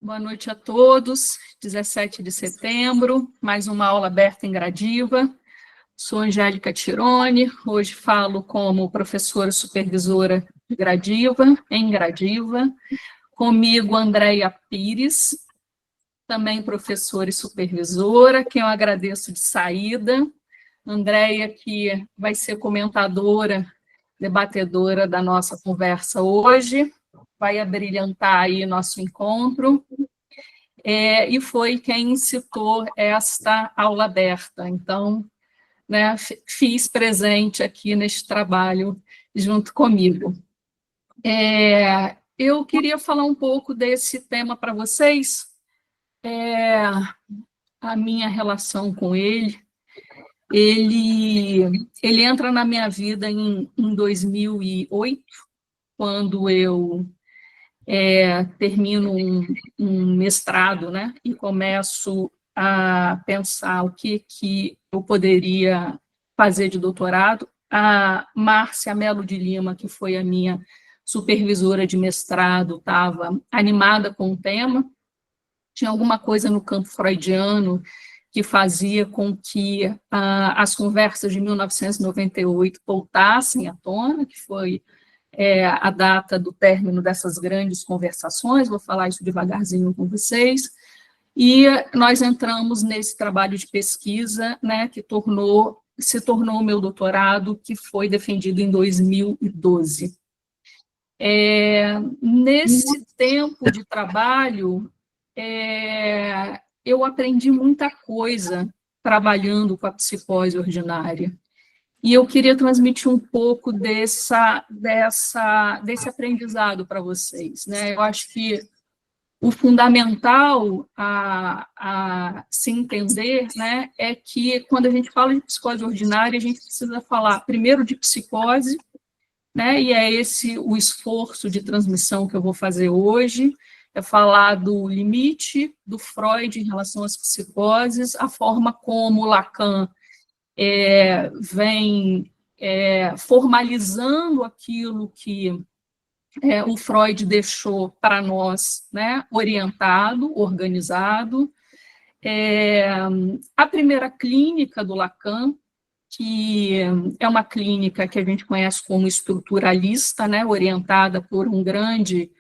Boa noite a todos. 17 de setembro, mais uma aula aberta em Gradiva. Sou Angélica Tironi, hoje falo como professora supervisora de Gradiva, em Gradiva. Comigo, Andréia Pires, também professora e supervisora, quem eu agradeço de saída. Andréia, que vai ser comentadora, debatedora da nossa conversa hoje, vai abrilhantar aí nosso encontro. E foi quem incitou esta aula aberta. Então, né, fiz presente aqui neste trabalho junto comigo. Eu queria falar um pouco desse tema para vocês, a minha relação com ele. Ele entra na minha vida em 2008, quando eu termino um mestrado, né, e começo a pensar o que eu poderia fazer de doutorado. A Márcia Mello de Lima, que foi a minha supervisora de mestrado, estava animada com o tema, tinha alguma coisa no campo freudiano que fazia com que as conversas de 1998 voltassem à tona, que foi a data do término dessas grandes conversações, vou falar isso devagarzinho com vocês, e nós entramos nesse trabalho de pesquisa, né, que se tornou o meu doutorado, que foi defendido em 2012. Nesse tempo de trabalho, eu aprendi muita coisa trabalhando com a psicose ordinária. E eu queria transmitir um pouco desse aprendizado para vocês, né? Eu acho que o fundamental a se entender, né, é que quando a gente fala de psicose ordinária, a gente precisa falar primeiro de psicose, né? E é esse o esforço de transmissão que eu vou fazer hoje, é falar do limite do Freud em relação às psicoses, a forma como Lacan vem formalizando aquilo que o Freud deixou para nós, né, orientado, organizado. A primeira clínica do Lacan, que é uma clínica que a gente conhece como estruturalista, né, orientada por um grande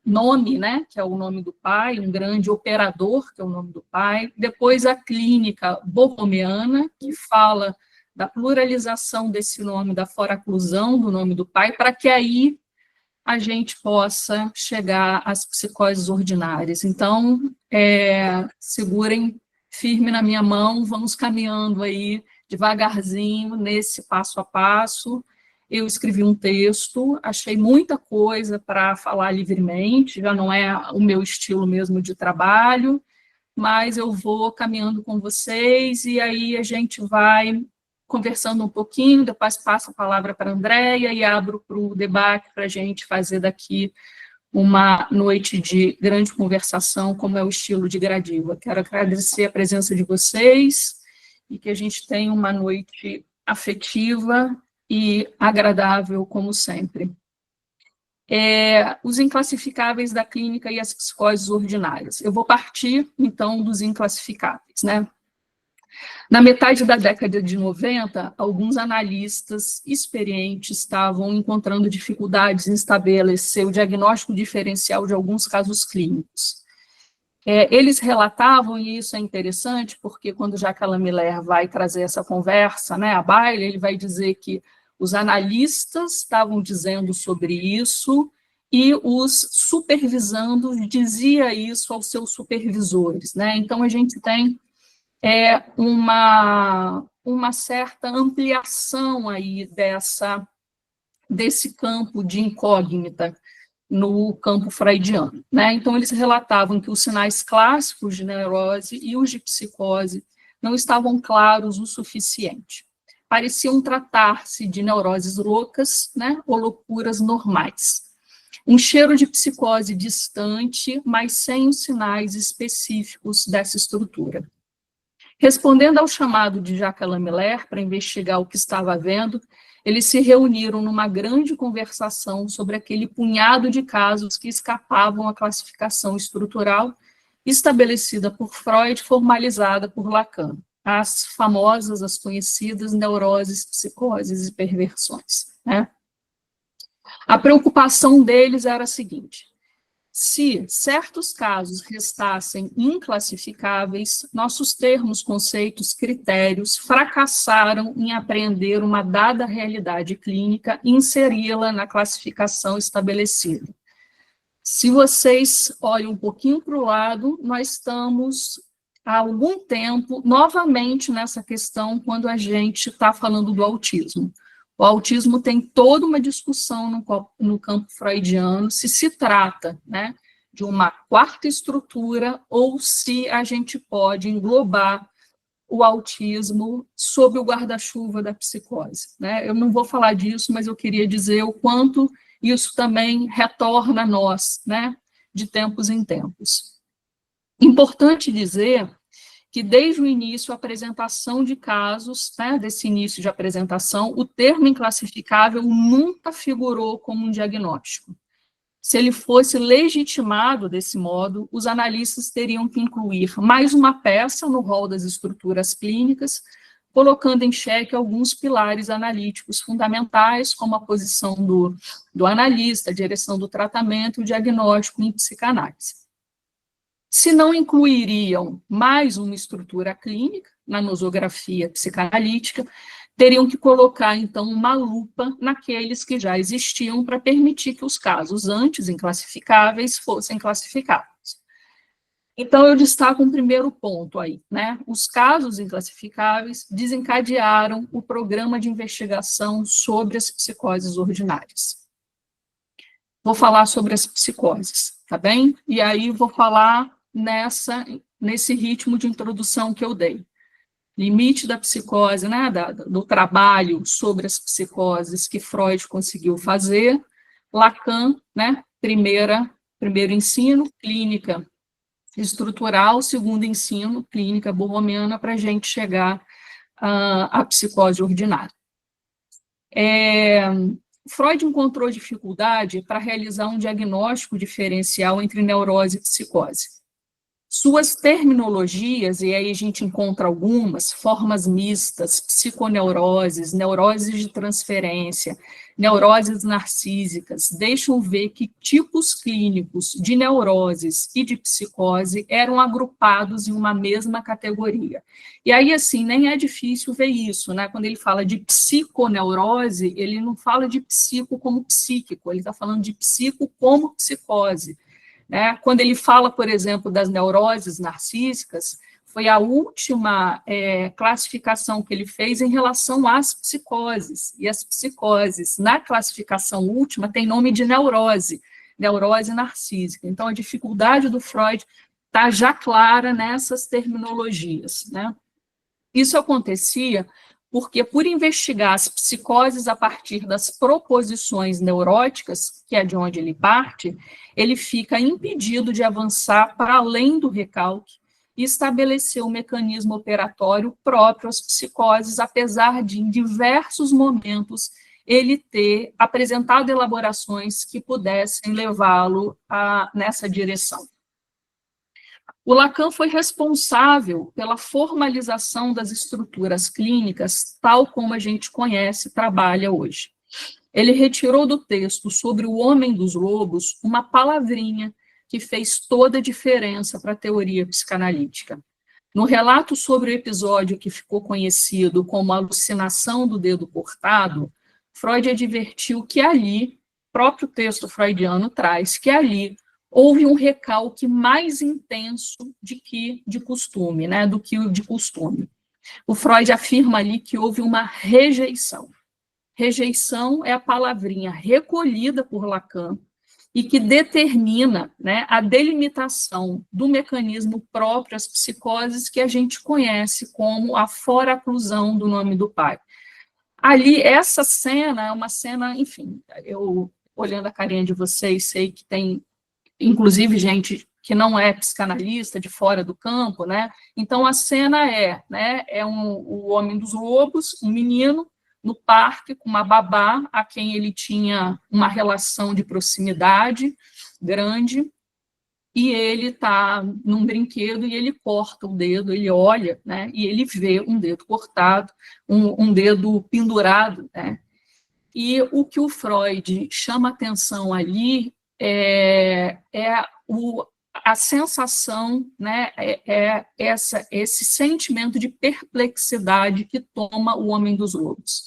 nome, né, que é o nome do pai, um grande operador, que é o nome do pai. Depois a clínica bohemiana, que fala da pluralização desse nome, da foraclusão do nome do pai, para que aí a gente possa chegar às psicoses ordinárias. Então, segurem firme na minha mão, vamos caminhando aí devagarzinho nesse passo a passo. Eu escrevi um texto, achei muita coisa para falar livremente, já não é o meu estilo mesmo de trabalho, mas eu vou caminhando com vocês e aí a gente vai conversando um pouquinho, depois passo a palavra para a Andréia e abro para o debate para a gente fazer daqui uma noite de grande conversação, como é o estilo de Gradiva. Quero agradecer a presença de vocês e que a gente tenha uma noite afetiva e agradável, como sempre. Os inclassificáveis da clínica e as psicoses ordinárias. Eu vou partir, então, dos inclassificáveis, né? Na metade da década de 90, alguns analistas experientes estavam encontrando dificuldades em estabelecer o diagnóstico diferencial de alguns casos clínicos. Eles relatavam, e isso é interessante, porque quando Jacques Miller vai trazer essa conversa, né, à baila, ele vai dizer que os analistas estavam dizendo sobre isso e os supervisandos dizia isso aos seus supervisores, né? Então, a gente tem uma certa ampliação aí desse campo de incógnita no campo freudiano, né? Então, eles relatavam que os sinais clássicos de neurose e os de psicose não estavam claros o suficiente. Pareciam tratar-se de neuroses loucas, né, ou loucuras normais. Um cheiro de psicose distante, mas sem os sinais específicos dessa estrutura. Respondendo ao chamado de Jacques Miller para investigar o que estava havendo, eles se reuniram numa grande conversação sobre aquele punhado de casos que escapavam à classificação estrutural estabelecida por Freud, formalizada por Lacan, as famosas, as conhecidas neuroses, psicoses e perversões, né? A preocupação deles era a seguinte: se certos casos restassem inclassificáveis, nossos termos, conceitos, critérios fracassaram em apreender uma dada realidade clínica e inseri-la na classificação estabelecida. Se vocês olham um pouquinho para o lado, nós estamos há algum tempo novamente nessa questão quando a gente está falando do autismo. O autismo tem toda uma discussão no campo freudiano, se trata, né, de uma quarta estrutura ou se a gente pode englobar o autismo sob o guarda-chuva da psicose, né? Eu não vou falar disso, mas eu queria dizer o quanto isso também retorna a nós, né, de tempos em tempos. Importante dizer que desde o início, a apresentação de casos, né, desse início de apresentação, o termo inclassificável nunca figurou como um diagnóstico. Se ele fosse legitimado desse modo, os analistas teriam que incluir mais uma peça no rol das estruturas clínicas, colocando em xeque alguns pilares analíticos fundamentais, como a posição do analista, a direção do tratamento e o diagnóstico em psicanálise. Se não incluiriam mais uma estrutura clínica na nosografia psicanalítica, teriam que colocar, então, uma lupa naqueles que já existiam para permitir que os casos antes inclassificáveis fossem classificados. Então, eu destaco um primeiro ponto aí, né? Os casos inclassificáveis desencadearam o programa de investigação sobre as psicoses ordinárias. Vou falar sobre as psicoses, tá bem? E aí vou falar nesse ritmo de introdução que eu dei. Limite da psicose, né, do trabalho sobre as psicoses que Freud conseguiu fazer, Lacan, né, primeiro ensino, clínica estrutural, segundo ensino, clínica borromiana, para a gente chegar à psicose ordinária. Freud encontrou dificuldade para realizar um diagnóstico diferencial entre neurose e psicose. Suas terminologias, e aí a gente encontra algumas, formas mistas, psiconeuroses, neuroses de transferência, neuroses narcísicas, deixam ver que tipos clínicos de neuroses e de psicose eram agrupados em uma mesma categoria. E aí, assim, nem é difícil ver isso, né? Quando ele fala de psiconeurose, ele não fala de psico como psíquico, ele está falando de psico como psicose. Né? Quando ele fala, por exemplo, das neuroses narcísicas, foi a última classificação que ele fez em relação às psicoses. E as psicoses, na classificação última, tem nome de neurose narcísica. Então, a dificuldade do Freud está já clara nessas terminologias. Né? Isso acontecia porque, por investigar as psicoses a partir das proposições neuróticas, que é de onde ele parte, ele fica impedido de avançar para além do recalque e estabelecer um mecanismo operatório próprio às psicoses, apesar de, em diversos momentos, ele ter apresentado elaborações que pudessem levá-lo nessa direção. O Lacan foi responsável pela formalização das estruturas clínicas, tal como a gente conhece e trabalha hoje. Ele retirou do texto sobre o homem dos lobos uma palavrinha que fez toda a diferença para a teoria psicanalítica. No relato sobre o episódio que ficou conhecido como a alucinação do dedo cortado, Freud advertiu que ali, próprio texto freudiano traz, que ali houve um recalque mais intenso do que de costume. O Freud afirma ali que houve uma rejeição. Rejeição é a palavrinha recolhida por Lacan e que determina, né, a delimitação do mecanismo próprio às psicoses que a gente conhece como a foraclusão do nome do pai. Ali, essa cena é uma cena, enfim, eu, olhando a carinha de vocês, sei que tem inclusive gente que não é psicanalista, de fora do campo, né? Então, a cena o homem dos lobos, um menino, no parque com uma babá a quem ele tinha uma relação de proximidade grande, e ele está num brinquedo e ele corta o dedo, ele olha, né, e ele vê um dedo cortado, um dedo pendurado, né, e o que o Freud chama atenção ali a sensação, né, esse sentimento de perplexidade que toma o Homem dos Lobos.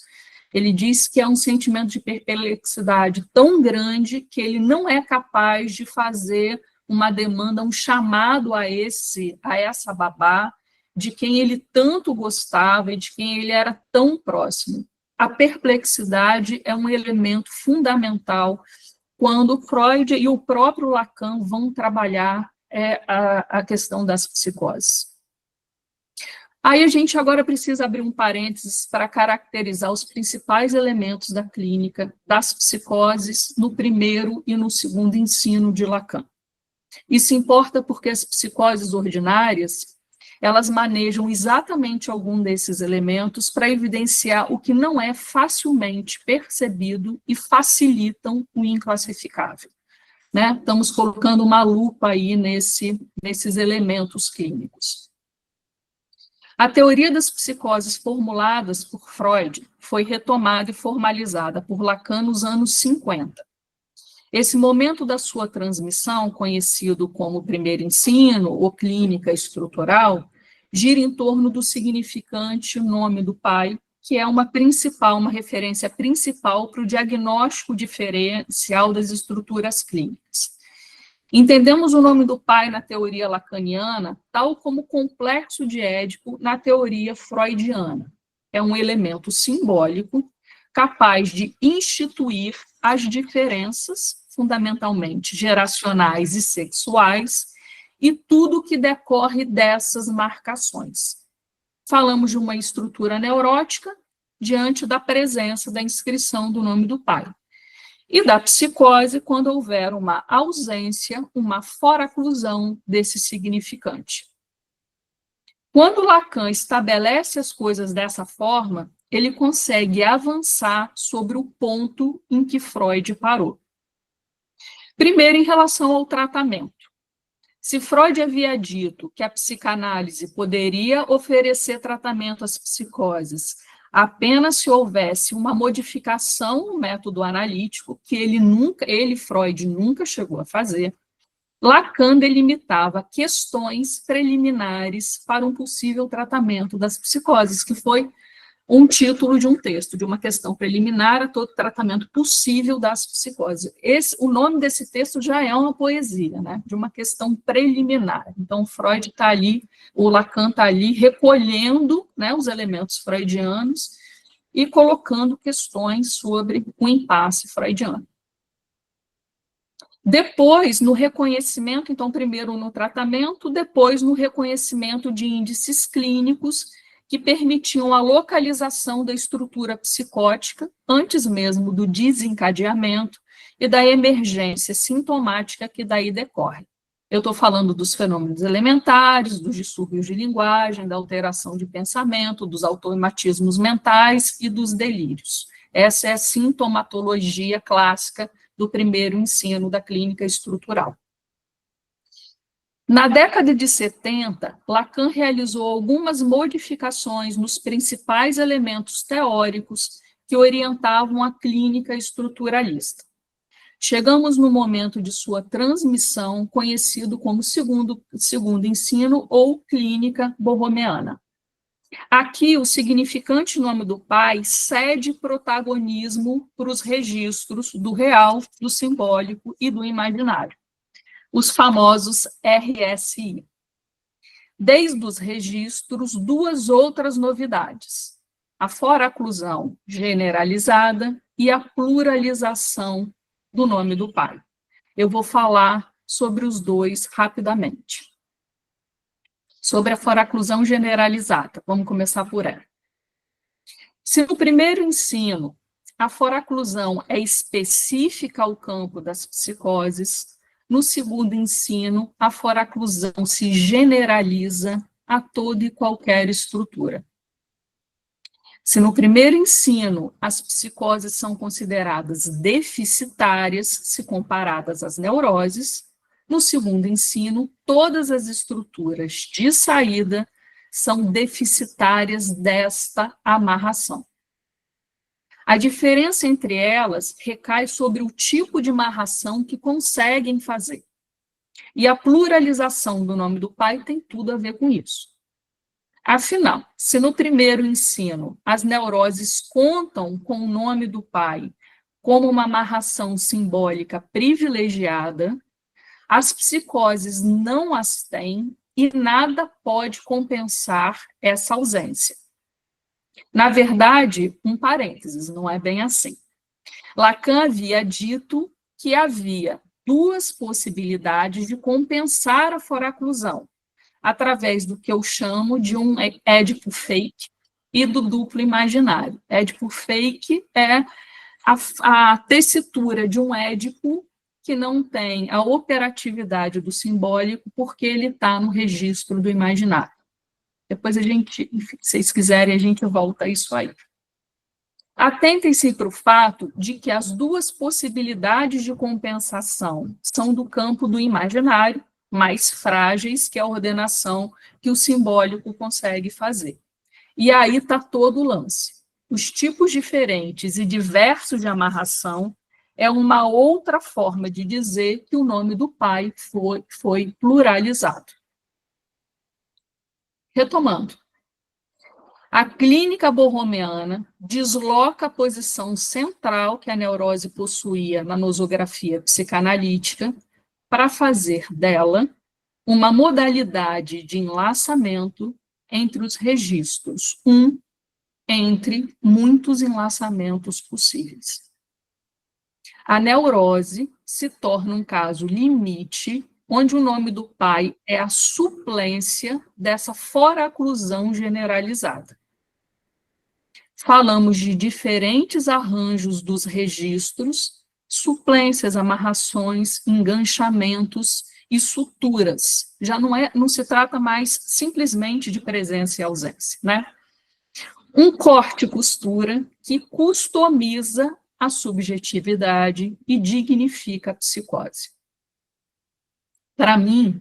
Ele diz que é um sentimento de perplexidade tão grande que ele não é capaz de fazer uma demanda, um chamado a essa babá, de quem ele tanto gostava e de quem ele era tão próximo. A perplexidade é um elemento fundamental quando Freud e o próprio Lacan vão trabalhar a questão das psicoses. Aí a gente agora precisa abrir um parênteses para caracterizar os principais elementos da clínica das psicoses no primeiro e no segundo ensino de Lacan. Isso importa porque as psicoses ordinárias, elas manejam exatamente algum desses elementos para evidenciar o que não é facilmente percebido e facilitam o inclassificável. Né? Estamos colocando uma lupa aí nesses elementos clínicos. A teoria das psicoses formuladas por Freud foi retomada e formalizada por Lacan nos anos 50. Esse momento da sua transmissão, conhecido como primeiro ensino ou clínica estrutural, gira em torno do significante nome do pai, que é uma referência principal para o diagnóstico diferencial das estruturas clínicas. Entendemos o nome do pai na teoria lacaniana, tal como o complexo de Édipo na teoria freudiana. É um elemento simbólico capaz de instituir as diferenças, fundamentalmente geracionais e sexuais, e tudo que decorre dessas marcações. Falamos de uma estrutura neurótica diante da presença da inscrição do nome do pai. E da psicose, quando houver uma ausência, uma foraclusão desse significante. Quando Lacan estabelece as coisas dessa forma, ele consegue avançar sobre o ponto em que Freud parou. Primeiro, em relação ao tratamento. Se Freud havia dito que a psicanálise poderia oferecer tratamento às psicoses apenas se houvesse uma modificação no método analítico, que Freud, nunca chegou a fazer, Lacan delimitava questões preliminares para um possível tratamento das psicoses, que foi um título de um texto, de uma questão preliminar a todo tratamento possível das psicoses. O nome desse texto já é uma poesia, né, de uma questão preliminar. Então, Freud está ali, o Lacan está ali recolhendo, né, os elementos freudianos e colocando questões sobre o impasse freudiano. Depois, no reconhecimento, então, primeiro no tratamento, depois no reconhecimento de índices clínicos que permitiam a localização da estrutura psicótica, antes mesmo do desencadeamento e da emergência sintomática que daí decorre. Eu estou falando dos fenômenos elementares, dos distúrbios de linguagem, da alteração de pensamento, dos automatismos mentais e dos delírios. Essa é a sintomatologia clássica do primeiro ensino da clínica estrutural. Na década de 70, Lacan realizou algumas modificações nos principais elementos teóricos que orientavam a clínica estruturalista. Chegamos no momento de sua transmissão, conhecido como segundo ensino ou clínica borromeana. Aqui, o significante nome do pai cede protagonismo para os registros do real, do simbólico e do imaginário, os famosos RSI. Desde os registros, duas outras novidades: a foraclusão generalizada e a pluralização do nome do pai. Eu vou falar sobre os dois rapidamente. Sobre a foraclusão generalizada, vamos começar por ela. Se no primeiro ensino a foraclusão é específica ao campo das psicoses, no segundo ensino, a foraclusão se generaliza a toda e qualquer estrutura. Se no primeiro ensino as psicoses são consideradas deficitárias se comparadas às neuroses, no segundo ensino, todas as estruturas de saída são deficitárias desta amarração. A diferença entre elas recai sobre o tipo de amarração que conseguem fazer. E a pluralização do nome do pai tem tudo a ver com isso. Afinal, se no primeiro ensino as neuroses contam com o nome do pai como uma amarração simbólica privilegiada, as psicoses não as têm e nada pode compensar essa ausência. Na verdade, um parênteses, não é bem assim. Lacan havia dito que havia duas possibilidades de compensar a foraclusão, através do que eu chamo de um Édipo fake e do duplo imaginário. Édipo fake é a tessitura de um Édipo que não tem a operatividade do simbólico porque ele está no registro do imaginário. Depois a gente, se vocês quiserem, a gente volta a isso aí. Atentem-se para o fato de que as duas possibilidades de compensação são do campo do imaginário, mais frágeis que a ordenação que o simbólico consegue fazer. E aí está todo o lance. Os tipos diferentes e diversos de amarração é uma outra forma de dizer que o nome do pai foi pluralizado. Retomando, a clínica borromeana desloca a posição central que a neurose possuía na nosografia psicanalítica para fazer dela uma modalidade de enlaçamento entre os registros, entre muitos enlaçamentos possíveis. A neurose se torna um caso limite, onde o nome do pai é a suplência dessa foraclusão generalizada. Falamos de diferentes arranjos dos registros, suplências, amarrações, enganchamentos e suturas. Já não se trata mais simplesmente de presença e ausência, né? Um corte e costura que customiza a subjetividade e dignifica a psicose. Para mim,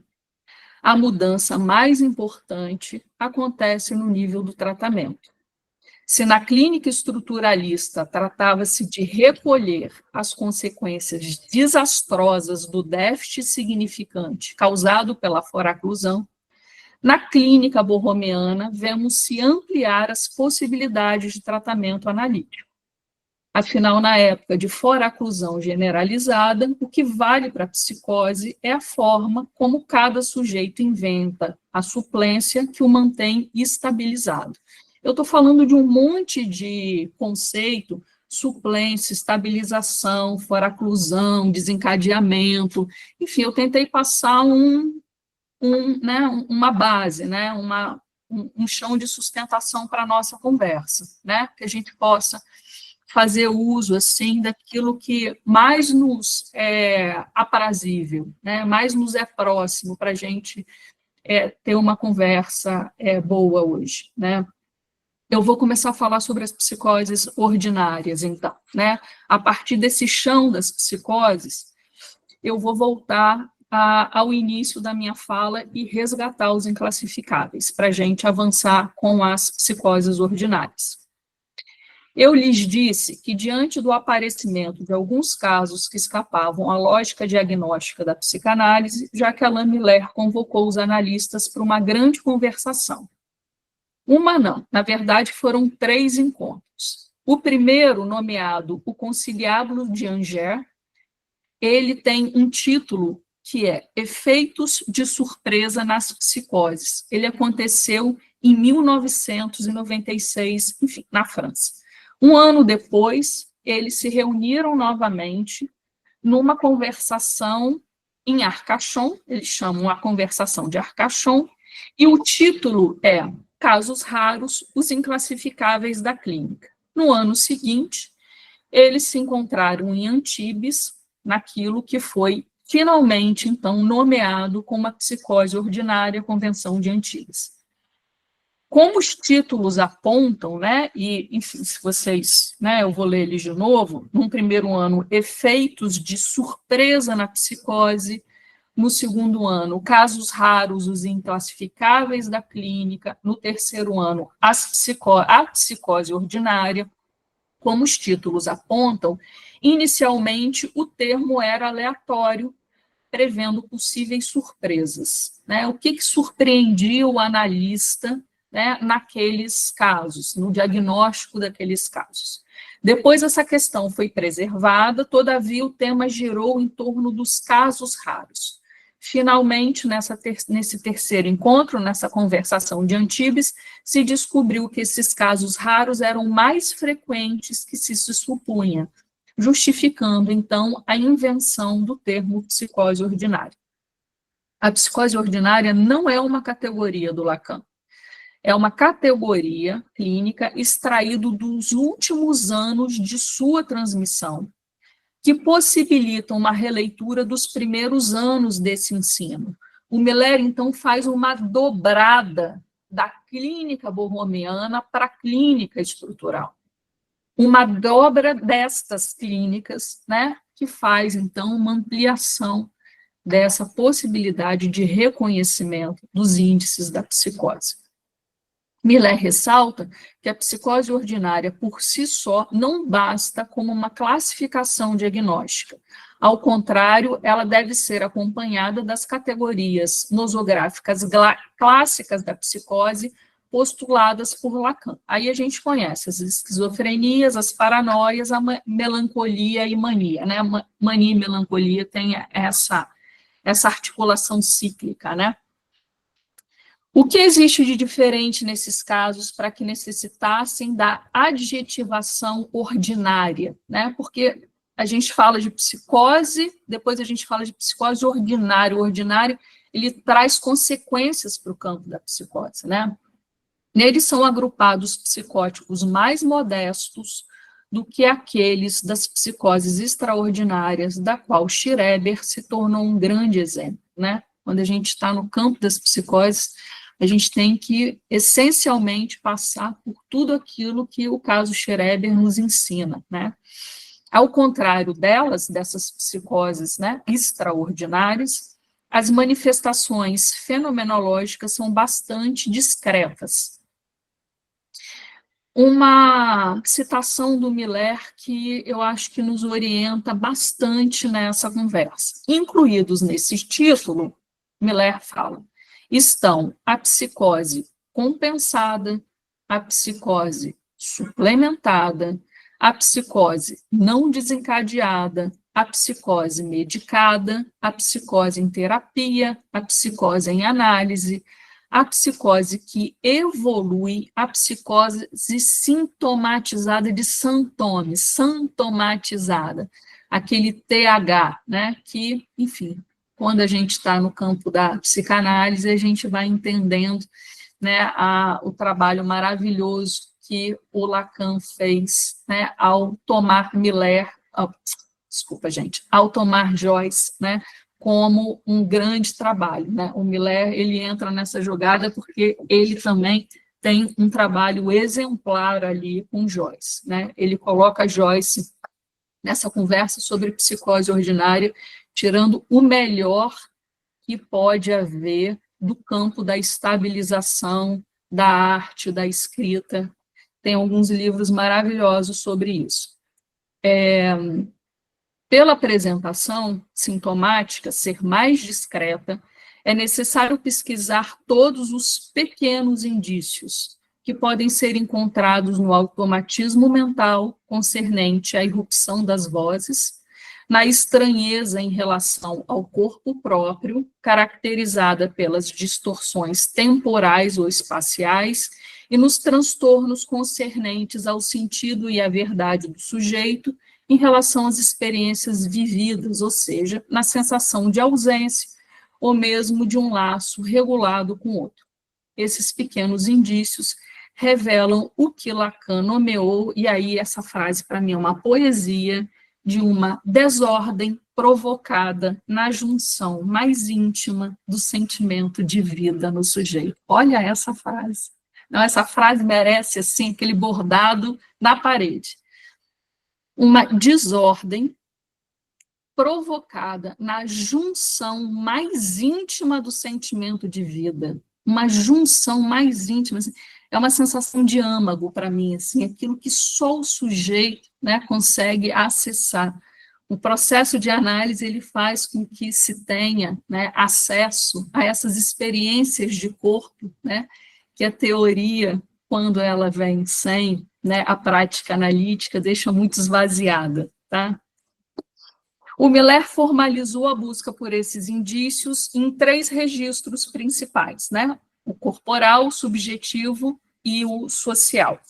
a mudança mais importante acontece no nível do tratamento. Se na clínica estruturalista tratava-se de recolher as consequências desastrosas do déficit significante causado pela foraclusão, na clínica borromeana vemos se ampliar as possibilidades de tratamento analítico. Afinal, na época de foraclusão generalizada, o que vale para a psicose é a forma como cada sujeito inventa a suplência que o mantém estabilizado. Eu estou falando de um monte de conceito, suplência, estabilização, foraclusão, desencadeamento, enfim, eu tentei passar uma base, né, um chão de sustentação para a nossa conversa, né, que a gente possa fazer uso, assim, daquilo que mais nos é aprazível, né, mais nos é próximo para a gente ter uma conversa boa hoje, né. Eu vou começar a falar sobre as psicoses ordinárias, então, né? A partir desse chão das psicoses, eu vou voltar ao início da minha fala e resgatar os inclassificáveis, para a gente avançar com as psicoses ordinárias. Eu lhes disse que, diante do aparecimento de alguns casos que escapavam à lógica diagnóstica da psicanálise, Jacques-Alain Miller convocou os analistas para uma grande conversação. Uma não, na verdade foram 3 encontros. O primeiro, nomeado O Conciliábulo de Angers, ele tem um título que é Efeitos de Surpresa nas Psicoses. Ele aconteceu em 1996, enfim, na França. Um ano depois, eles se reuniram novamente numa conversação em Arcachon, eles chamam a conversação de Arcachon, e o título é Casos Raros, os Inclassificáveis da Clínica. No ano seguinte, eles se encontraram em Antibes, naquilo que foi finalmente, então, nomeado como a psicose ordinária, Convenção de Antibes. Como os títulos apontam, né, e, enfim, se vocês, né, eu vou ler eles de novo, num primeiro ano, efeitos de surpresa na psicose, no segundo ano, casos raros, os inclassificáveis da clínica, no terceiro ano, a psicose ordinária. Como os títulos apontam, inicialmente o termo era aleatório, prevendo possíveis surpresas. Né? O que surpreendia o analista, né, naqueles casos, no diagnóstico daqueles casos? Depois essa questão foi preservada, todavia o tema girou em torno dos casos raros. Finalmente, nesse terceiro encontro, nessa conversação de Antibes, se descobriu que esses casos raros eram mais frequentes que se supunha, justificando, então, a invenção do termo psicose ordinária. A psicose ordinária não é uma categoria do Lacan, é uma categoria clínica extraída dos últimos anos de sua transmissão, que possibilitam uma releitura dos primeiros anos desse ensino. O Miller, então, faz uma dobrada da clínica borromeana para a clínica estrutural. Uma dobra destas clínicas, né, que faz, então, uma ampliação dessa possibilidade de reconhecimento dos índices da psicose. Miller ressalta que a psicose ordinária, por si só, não basta como uma classificação diagnóstica. Ao contrário, ela deve ser acompanhada das categorias nosográficas clássicas da psicose, postuladas por Lacan. Aí a gente conhece as esquizofrenias, as paranoias, a melancolia e mania, né? Mania e melancolia tem essa articulação cíclica, né? O que existe de diferente nesses casos para que necessitassem da adjetivação ordinária, né? Porque a gente fala de psicose, depois a gente fala de psicose ordinária. O ordinário, ele traz consequências para o campo da psicose, né? Neles são agrupados psicóticos mais modestos do que aqueles das psicoses extraordinárias, da qual Schreber se tornou um grande exemplo, né? Quando a gente está no campo das psicoses, a gente tem que, essencialmente, passar por tudo aquilo que o caso Schreber nos ensina, né? Ao contrário dessas psicoses, né, extraordinárias, as manifestações fenomenológicas são bastante discretas. Uma citação do Miller que eu acho que nos orienta bastante nessa conversa. Incluídos nesse título, Miller fala, estão a psicose compensada, a psicose suplementada, a psicose não desencadeada, a psicose medicada, a psicose em terapia, a psicose em análise, a psicose que evolui, a psicose sintomatizada de sintomas, sintomatizada, aquele TH, né, que, enfim, quando a gente está no campo da psicanálise, a gente vai entendendo, né, o trabalho maravilhoso que o Lacan fez, né, ao tomar ao tomar Joyce, né, como um grande trabalho, né? O Miller, ele entra nessa jogada porque ele também tem um trabalho exemplar ali com Joyce, né? Ele coloca Joyce nessa conversa sobre psicose ordinária, tirando o melhor que pode haver do campo da estabilização, da arte, da escrita. Tem alguns livros maravilhosos sobre isso. Pela apresentação sintomática ser mais discreta, é necessário pesquisar todos os pequenos indícios que podem ser encontrados no automatismo mental concernente à irrupção das vozes, na estranheza em relação ao corpo próprio, caracterizada pelas distorções temporais ou espaciais, e nos transtornos concernentes ao sentido e à verdade do sujeito em relação às experiências vividas, ou seja, na sensação de ausência ou mesmo de um laço regulado com outro. Esses pequenos indícios revelam o que Lacan nomeou, e aí essa frase para mim é uma poesia, de uma desordem provocada na junção mais íntima do sentimento de vida no sujeito. Olha essa frase, Não, essa frase merece, assim, aquele bordado na parede. Uma desordem provocada na junção mais íntima do sentimento de vida, uma junção mais íntima, assim, é uma sensação de âmago para mim, assim, aquilo que só o sujeito, né, consegue acessar. O processo de análise ele faz com que se tenha, né, acesso a essas experiências de corpo, né, que a teoria, quando ela vem sem, né, a prática analítica, deixa muito esvaziada, tá? O Miller formalizou a busca por esses indícios em 3 registros principais, né? O corporal, o subjetivo e o social.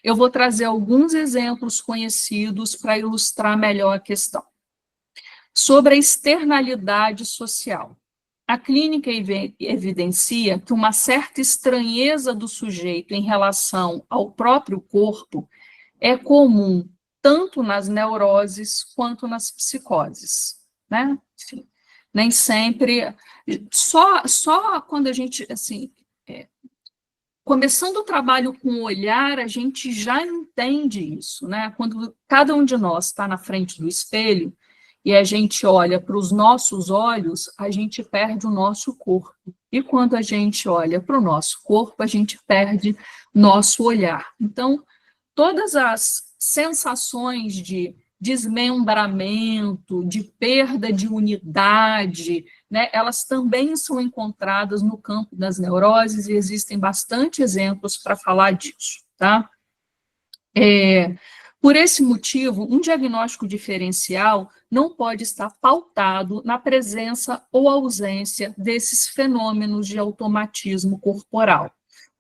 Eu vou trazer alguns exemplos conhecidos para ilustrar melhor a questão. Sobre a externalidade social. A clínica evidencia que uma certa estranheza do sujeito em relação ao próprio corpo é comum tanto nas neuroses quanto nas psicoses, né? Enfim, nem sempre, só quando a gente, assim, começando o trabalho com o olhar, a gente já entende isso, né? Quando cada um de nós está na frente do espelho e a gente olha para os nossos olhos, a gente perde o nosso corpo. E quando a gente olha para o nosso corpo, a gente perde nosso olhar. Então, todas as sensações de desmembramento, de perda de unidade, né, elas também são encontradas no campo das neuroses e existem bastante exemplos para falar disso, tá? Por esse motivo, um diagnóstico diferencial não pode estar pautado na presença ou ausência desses fenômenos de automatismo corporal,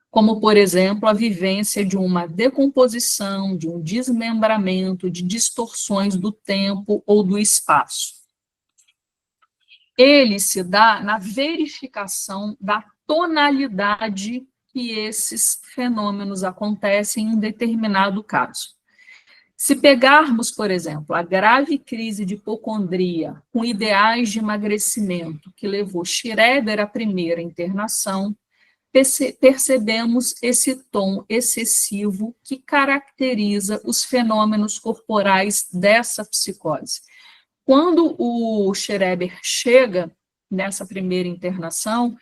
como, por exemplo, a vivência de uma decomposição, de um desmembramento, de distorções do tempo ou do espaço. Ele se dá na verificação da tonalidade que esses fenômenos acontecem em determinado caso. Se pegarmos, por exemplo, a grave crise de hipocondria com ideais de emagrecimento que levou Schreber à primeira internação, percebemos esse tom excessivo que caracteriza os fenômenos corporais dessa psicose. Quando o Schreber chega nessa primeira internação,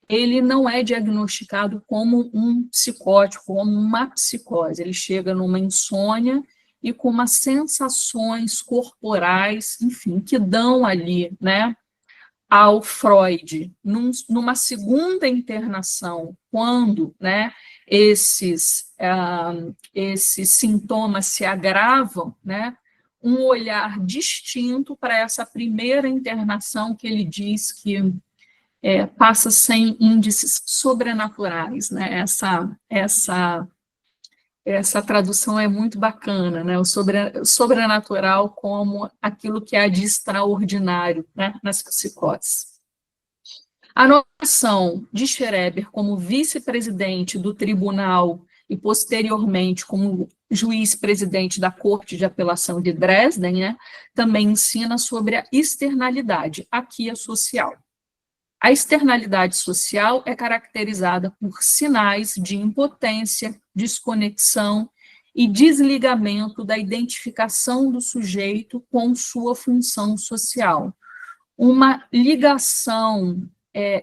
ele não é diagnosticado como um psicótico, como uma psicose. Ele chega numa insônia e com umas sensações corporais, enfim, que dão ali, né, ao Freud, numa segunda internação, quando, né, esses sintomas se agravam, né, um olhar distinto para essa primeira internação que ele diz que passa sem índices sobrenaturais, né, essa tradução é muito bacana, né? O sobrenatural como aquilo que há de extraordinário, né, nas psicoses. A nomeação de Schreber como vice-presidente do tribunal e, posteriormente, como juiz-presidente da Corte de Apelação de Dresden, né, também ensina sobre a externalidade, aqui a social. A externalidade social é caracterizada por sinais de impotência, desconexão e desligamento da identificação do sujeito com sua função social. Uma ligação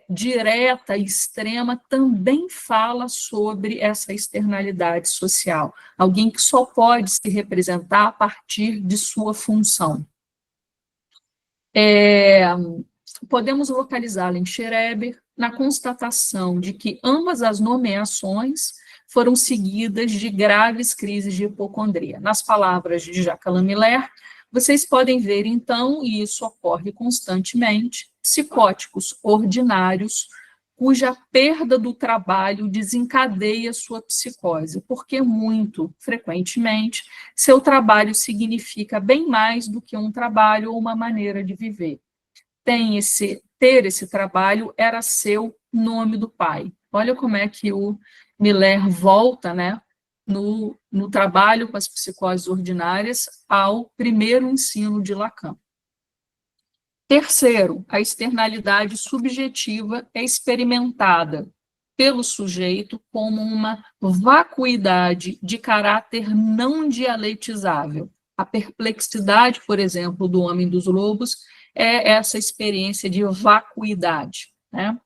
direta e extrema também fala sobre essa externalidade social. Alguém que só pode se representar a partir de sua função. Podemos localizá-la em Schreber na constatação de que ambas as nomeações foram seguidas de graves crises de hipocondria. Nas palavras de Jacques Miller, vocês podem ver, então, e isso ocorre constantemente, psicóticos ordinários cuja perda do trabalho desencadeia sua psicose, porque muito frequentemente seu trabalho significa bem mais do que um trabalho ou uma maneira de viver. Ter esse trabalho era seu nome do pai. Olha como é que o Miller volta, né, no trabalho com as psicoses ordinárias ao primeiro ensino de Lacan. Terceiro, a externalidade subjetiva é experimentada pelo sujeito como uma vacuidade de caráter não dialetizável. A perplexidade, por exemplo, do Homem dos Lobos é essa experiência de vacuidade, né?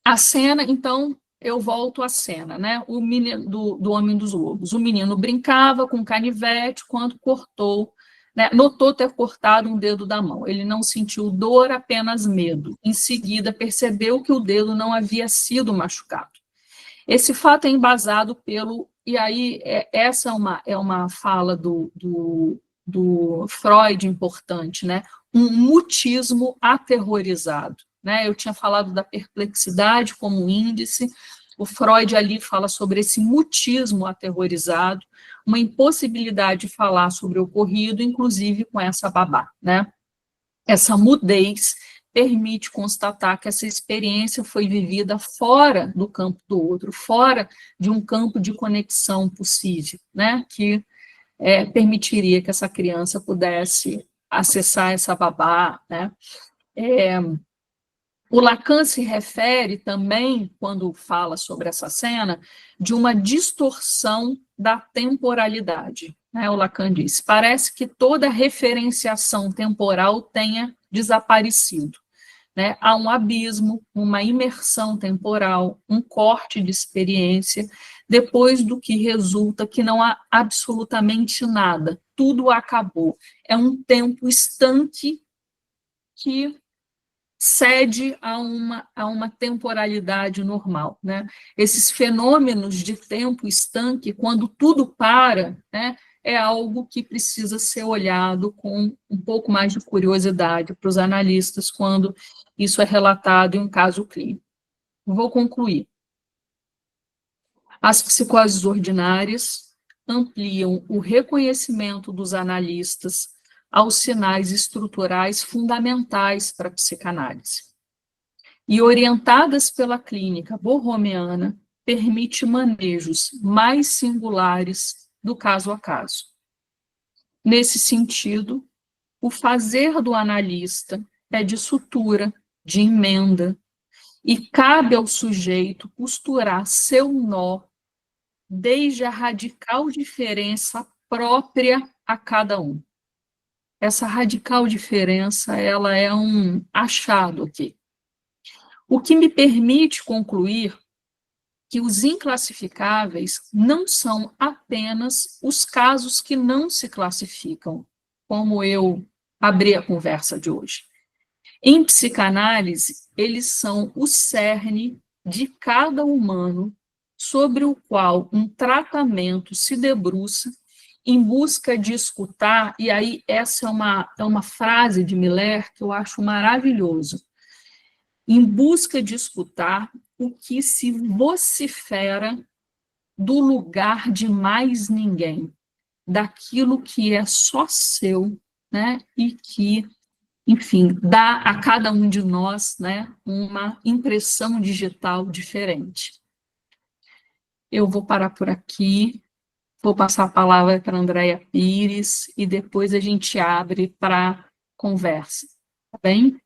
A cena, então, eu volto à cena, né? O menino do Homem dos Lobos. O menino brincava com canivete quando cortou, né? Notou ter cortado um dedo da mão. Ele não sentiu dor, apenas medo. Em seguida, percebeu que o dedo não havia sido machucado. Esse fato é embasado pelo... E aí, essa é uma fala do Freud importante, né? Um mutismo aterrorizado. Né? Eu tinha falado da perplexidade como índice, o Freud ali fala sobre esse mutismo aterrorizado, uma impossibilidade de falar sobre o ocorrido, inclusive com essa babá, né? Essa mudez permite constatar que essa experiência foi vivida fora do campo do outro, fora de um campo de conexão possível, né? Que permitiria que essa criança pudesse acessar essa babá, né? O Lacan se refere também, quando fala sobre essa cena, de uma distorção da temporalidade. Né? O Lacan diz, parece que toda referenciação temporal tenha desaparecido. Né? Há um abismo, uma imersão temporal, um corte de experiência, depois do que resulta que não há absolutamente nada, tudo acabou. É um tempo estanque que cede a uma temporalidade normal, né? Esses fenômenos de tempo estanque, quando tudo para, né, é algo que precisa ser olhado com um pouco mais de curiosidade para os analistas quando isso é relatado em um caso clínico. Vou concluir. As psicoses ordinárias ampliam o reconhecimento dos analistas aos sinais estruturais fundamentais para a psicanálise. E orientadas pela clínica borromeana, permite manejos mais singulares do caso a caso. Nesse sentido, o fazer do analista é de sutura, de emenda, e cabe ao sujeito costurar seu nó desde a radical diferença própria a cada um. Essa radical diferença, ela é um achado aqui. O que me permite concluir que os inclassificáveis não são apenas os casos que não se classificam, como eu abri a conversa de hoje. Em psicanálise, eles são o cerne de cada humano sobre o qual um tratamento se debruça em busca de escutar, e aí essa é uma frase de Miller que eu acho maravilhoso, em busca de escutar o que se vocifera do lugar de mais ninguém, daquilo que é só seu, né, e que, enfim, dá a cada um de nós, né, uma impressão digital diferente. Eu vou parar por aqui, vou passar a palavra para a Andréia Pires e depois a gente abre para conversa, tá bem?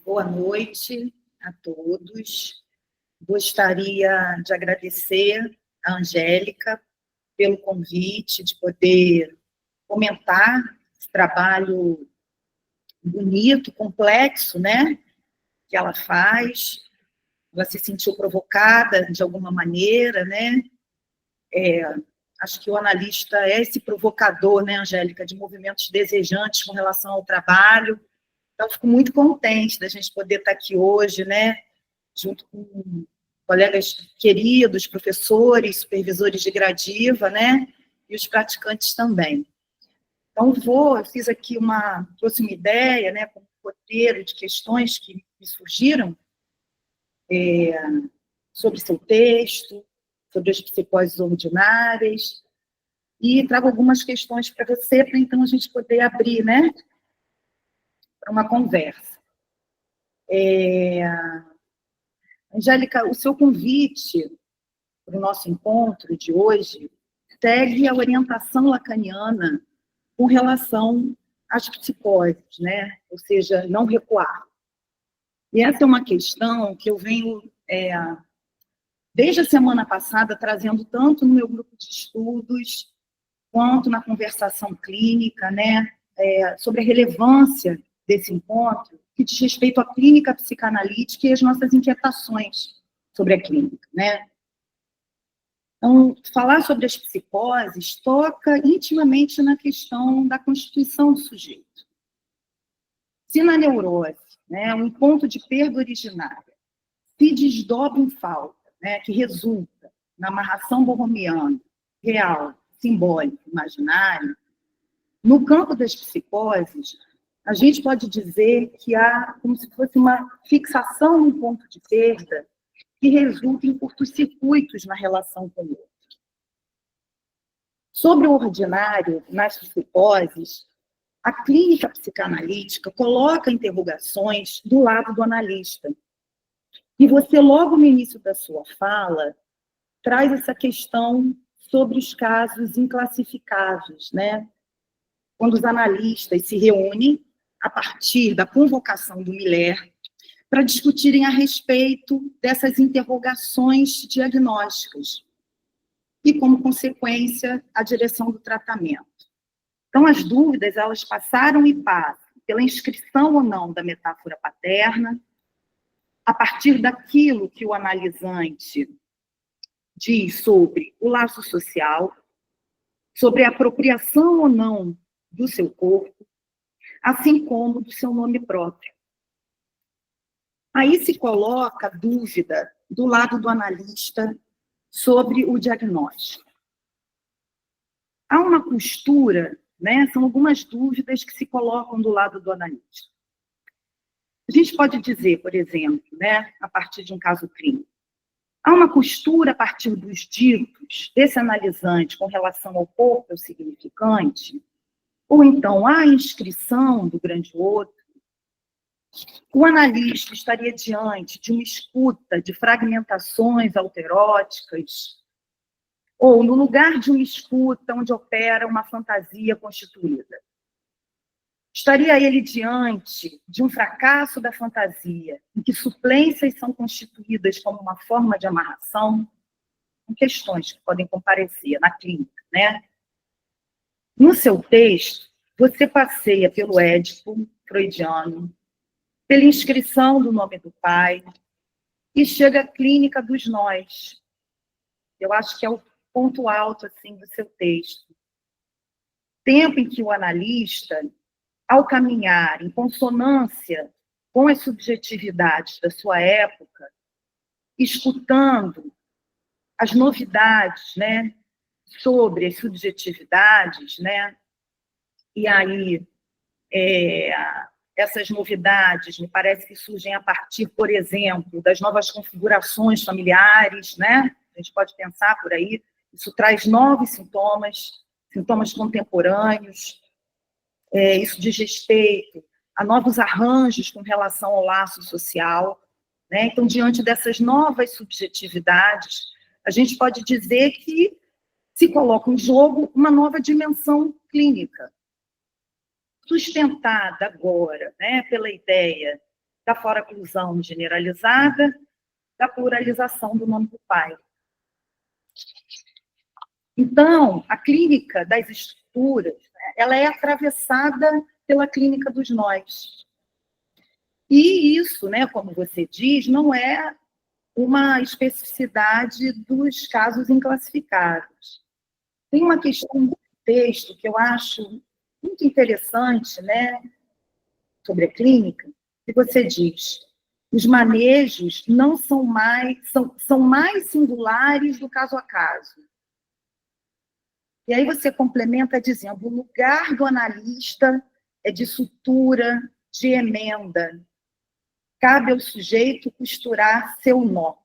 Boa noite a todos. Gostaria de agradecer a Angélica pelo convite, de poder comentar esse trabalho bonito, complexo, né, que ela faz. Ela se sentiu provocada de alguma maneira, né? Acho que o analista é esse provocador, né, Angélica, de movimentos desejantes com relação ao trabalho. Então, fico muito contente da gente poder estar aqui hoje, né, junto com colegas queridos, professores, supervisores de gradiva, né, e os praticantes também. Então, eu fiz aqui trouxe uma ideia, né, com um roteiro de questões que me surgiram sobre seu texto, sobre as psicoses ordinárias, e trago algumas questões para você, para então a gente poder abrir, né, para uma conversa. Angélica, o seu convite para o nosso encontro de hoje segue a orientação lacaniana com relação as psicoses, né? Ou seja, não recuar. E essa é uma questão que eu venho, desde a semana passada, trazendo tanto no meu grupo de estudos, quanto na conversação clínica, né? Sobre a relevância desse encontro, que diz respeito à clínica psicanalítica e as nossas inquietações sobre a clínica, né? Então, falar sobre as psicoses toca intimamente na questão da constituição do sujeito. Se na neurose, né, um ponto de perda originária se desdobra em falta, né, que resulta na amarração borromiana, real, simbólica, imaginária, no campo das psicoses, a gente pode dizer que há como se fosse uma fixação num ponto de perda que resulta em curtos-circuitos na relação com o outro. Sobre o ordinário, nas psicoses, a clínica psicanalítica coloca interrogações do lado do analista. E você, logo no início da sua fala, traz essa questão sobre os casos inclassificáveis, né? Quando os analistas se reúnem a partir da convocação do Miller para discutirem a respeito dessas interrogações diagnósticas e, como consequência, a direção do tratamento. Então, as dúvidas, elas passaram e passam pela inscrição ou não da metáfora paterna, a partir daquilo que o analisante diz sobre o laço social, sobre a apropriação ou não do seu corpo, assim como do seu nome próprio. Aí se coloca a dúvida do lado do analista sobre o diagnóstico. Há uma costura, né? São algumas dúvidas que se colocam do lado do analista. A gente pode dizer, por exemplo, né, a partir de um caso clínico, há uma costura a partir dos ditos desse analisante com relação ao corpo, ao significante, ou então há a inscrição do grande outro. O analista estaria diante de uma escuta de fragmentações alteróticas, ou no lugar de uma escuta onde opera uma fantasia constituída. Estaria ele diante de um fracasso da fantasia, em que suplências são constituídas como uma forma de amarração? São questões que podem comparecer na clínica, né? No seu texto, você passeia pelo Édipo freudiano, pela inscrição do nome do pai, e chega à clínica dos nós. Eu acho que é o ponto alto assim, do seu texto. Tempo em que o analista, ao caminhar em consonância com as subjetividades da sua época, escutando as novidades, né, sobre as subjetividades, né, e aí essas novidades me parece que surgem a partir, por exemplo, das novas configurações familiares, né, a gente pode pensar por aí, isso traz novos sintomas contemporâneos, isso diz respeito a novos arranjos com relação ao laço social, né? Então, diante dessas novas subjetividades, a gente pode dizer que se coloca em jogo uma nova dimensão clínica, sustentada agora, né, pela ideia da foraclusão generalizada, da pluralização do nome do pai. Então, a clínica das estruturas, né, ela é atravessada pela clínica dos nós. E isso, né, como você diz, não é uma especificidade dos casos inclassificados. Tem uma questão do texto que eu acho muito interessante, né, sobre a clínica, que você diz: os manejos não são mais, são mais singulares do caso a caso. E aí você complementa dizendo: o lugar do analista é de sutura, de emenda. Cabe ao sujeito costurar seu nó.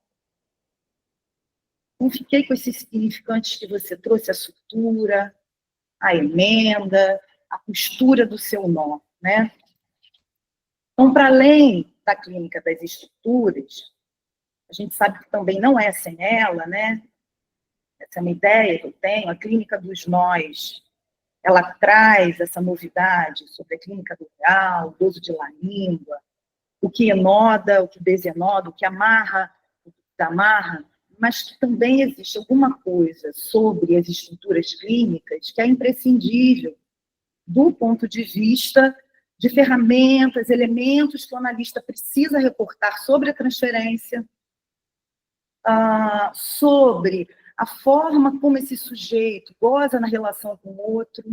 Não fiquei com esses significantes que você trouxe, a sutura, a emenda, a costura do seu nó, né? Então, para além da clínica das estruturas, a gente sabe que também não é sem ela, né? Essa é uma ideia que eu tenho, a clínica dos nós, ela traz essa novidade sobre a clínica do real, o uso de língua, o que enoda, o que desenoda, o que amarra, o que desamarra, mas que também existe alguma coisa sobre as estruturas clínicas que é imprescindível do ponto de vista de ferramentas, elementos que o analista precisa reportar sobre a transferência, sobre a forma como esse sujeito goza na relação com o outro.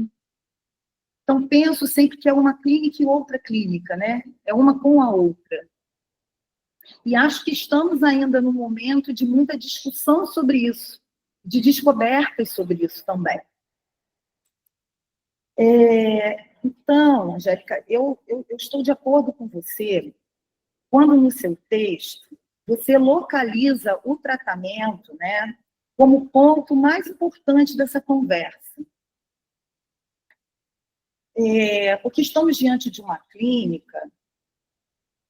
Então, penso sempre que é uma clínica e outra clínica, né? É uma com a outra. E acho que estamos ainda num momento de muita discussão sobre isso, de descobertas sobre isso também. Então, Angélica, eu estou de acordo com você quando no seu texto você localiza o tratamento, né, como o ponto mais importante dessa conversa. Porque estamos diante de uma clínica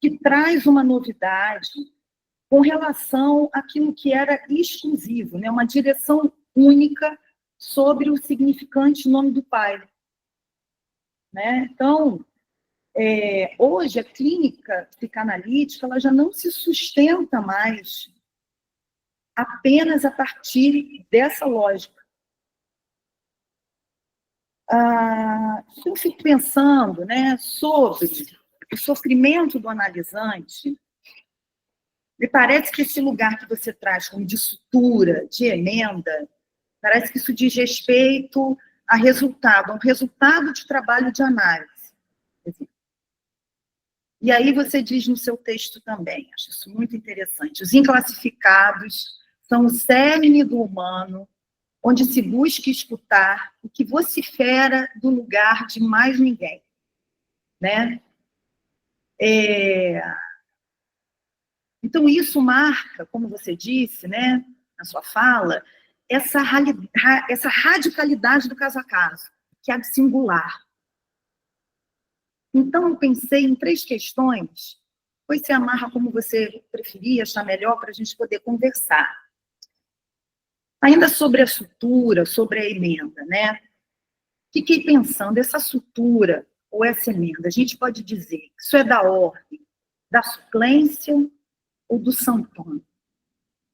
que traz uma novidade com relação àquilo que era exclusivo, né, uma direção única sobre o significante nome do pai. Né? Então, hoje a clínica psicanalítica ela já não se sustenta mais apenas a partir dessa lógica. Eu fico pensando, né, sobre o sofrimento do analisante. Me parece que esse lugar que você traz como de sutura, de emenda, parece que isso diz respeito a um resultado de trabalho de análise. E aí você diz no seu texto também, acho isso muito interessante, os inclassificados são o cerne do humano, onde se busca escutar o que vocifera do lugar de mais ninguém. Né? Então, isso marca, como você disse, né, na sua fala, essa radicalidade do caso a caso, que é singular. Então, eu pensei em 3 questões, depois você amarra como você preferir, achar melhor para a gente poder conversar. Ainda sobre a sutura, sobre a emenda, né? Fiquei pensando, essa sutura ou essa emenda, a gente pode dizer que isso é da ordem da suplência ou do santônimo?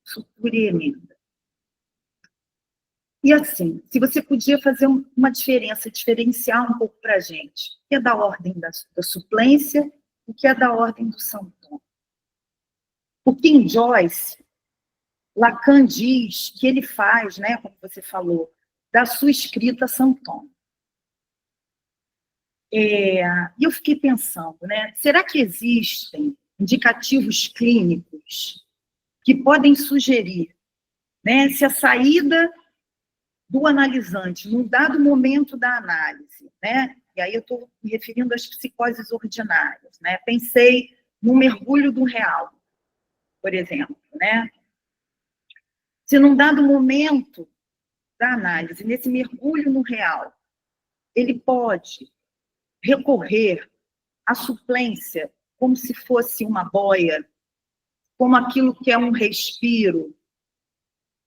Sutura e emenda. E assim, se você podia fazer uma diferença, diferenciar um pouco para a gente, o que é da ordem da suplência e o que é da ordem do santônimo. Porque em Joyce, Lacan diz que ele faz, né, como você falou, da sua escrita santônimo. E eu fiquei pensando, né, será que existem indicativos clínicos que podem sugerir, né, se a saída do analisante, num dado momento da análise, né? E aí eu estou me referindo às psicoses ordinárias, né? Pensei no mergulho do real, por exemplo, né? Se num dado momento da análise, nesse mergulho no real, ele pode recorrer à suplência como se fosse uma boia, como aquilo que é um respiro,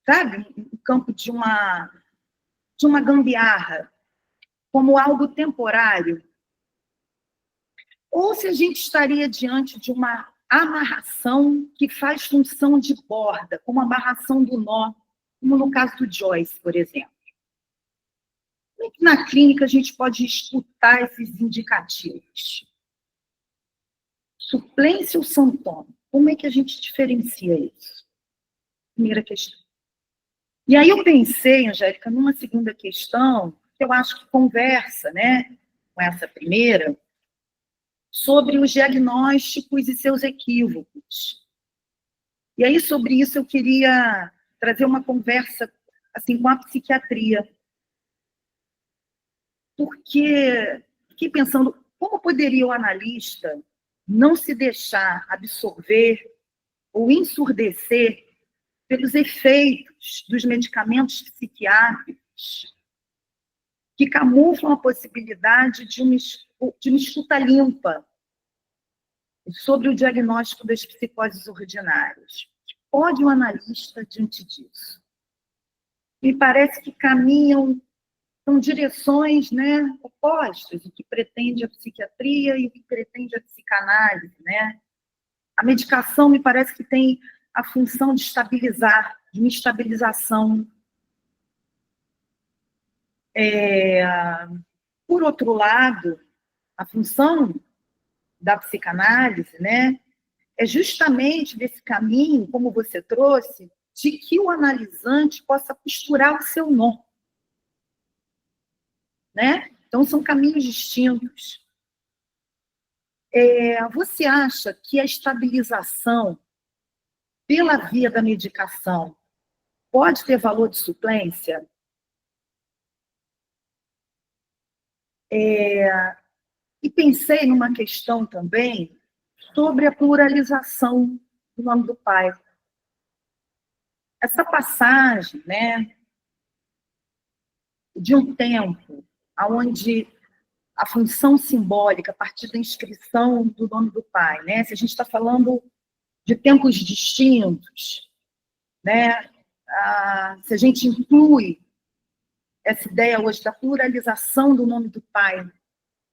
sabe? No campo de uma gambiarra, como algo temporário, ou se a gente estaria diante de uma amarração que faz função de borda, como a amarração do nó, como no caso do Joyce, por exemplo. Como é que na clínica a gente pode escutar esses indicativos? Suplência ou santônimo? Como é que a gente diferencia isso? Primeira questão. E aí eu pensei, Angélica, numa segunda questão, que eu acho que conversa, né, com essa primeira, sobre os diagnósticos e seus equívocos. E aí, sobre isso, eu queria trazer uma conversa assim, com a psiquiatria. Porque fiquei pensando, como poderia o analista não se deixar absorver ou ensurdecer pelos efeitos dos medicamentos psiquiátricos que camuflam a possibilidade de uma escuta limpa sobre o diagnóstico das psicoses ordinárias. Pode o analista diante disso? Me parece que caminham são direções, né, opostas, o que pretende a psiquiatria e o que pretende a psicanálise, né? A medicação me parece que tem a função de estabilizar, de uma estabilização. Por outro lado, a função da psicanálise, né, é justamente desse caminho, como você trouxe, de que o analisante possa costurar o seu nó, né? Então, são caminhos distintos. Você acha que a estabilização pela via da medicação pode ter valor de suplência? E pensei numa questão também sobre a pluralização do nome do pai. Essa passagem, né, de um tempo onde a função simbólica, a partir da inscrição do nome do pai, né, se a gente está falando de tempos distintos, né, se a gente inclui essa ideia hoje da pluralização do nome do pai,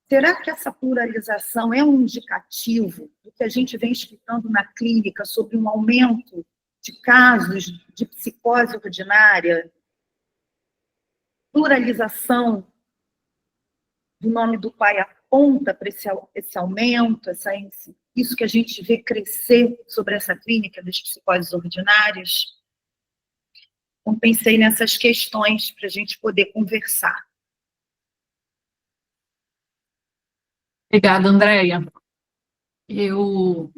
será que essa pluralização é um indicativo do que a gente vem escutando na clínica sobre um aumento de casos de psicose ordinária? Pluralização do nome do pai aponta para esse aumento, isso que a gente vê crescer sobre essa clínica das psicoses ordinárias? Então, pensei nessas questões para a gente poder conversar. Obrigada, Andréia. Eu,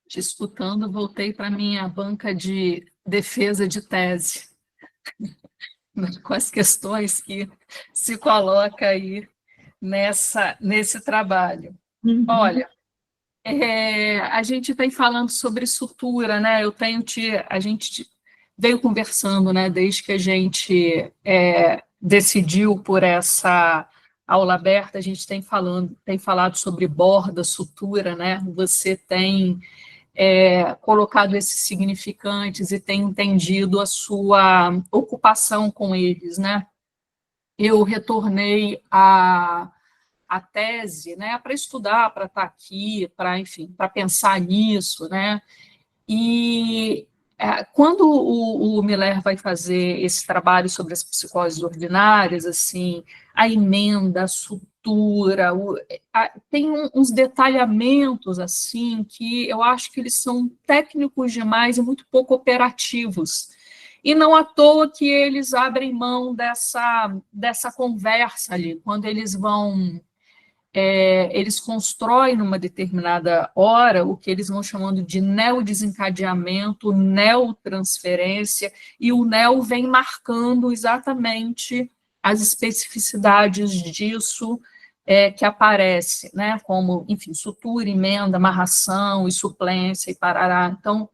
te escutando, voltei para a minha banca de defesa de tese, com as questões que se coloca aí nesse trabalho. Uhum. Olha, a gente vem falando sobre sutura, né? A gente veio conversando, né? Desde que a gente decidiu por essa aula aberta, a gente tem falado sobre borda, sutura, né? Você tem colocado esses significantes e tem entendido a sua ocupação com eles, né? Eu retornei a tese, né, para estudar, para estar aqui, enfim, para pensar nisso, né? E quando o Miller vai fazer esse trabalho sobre as psicoses ordinárias, assim, a emenda, a sutura, tem uns detalhamentos assim que eu acho que eles são técnicos demais e muito pouco operativos. E não à toa que eles abrem mão dessa conversa ali, quando eles vão eles constroem numa determinada hora o que eles vão chamando de neodesencadeamento, neotransferência, e o neo vem marcando exatamente as especificidades disso que aparece, né, como, enfim, sutura, emenda, amarração e suplência e parará. Então,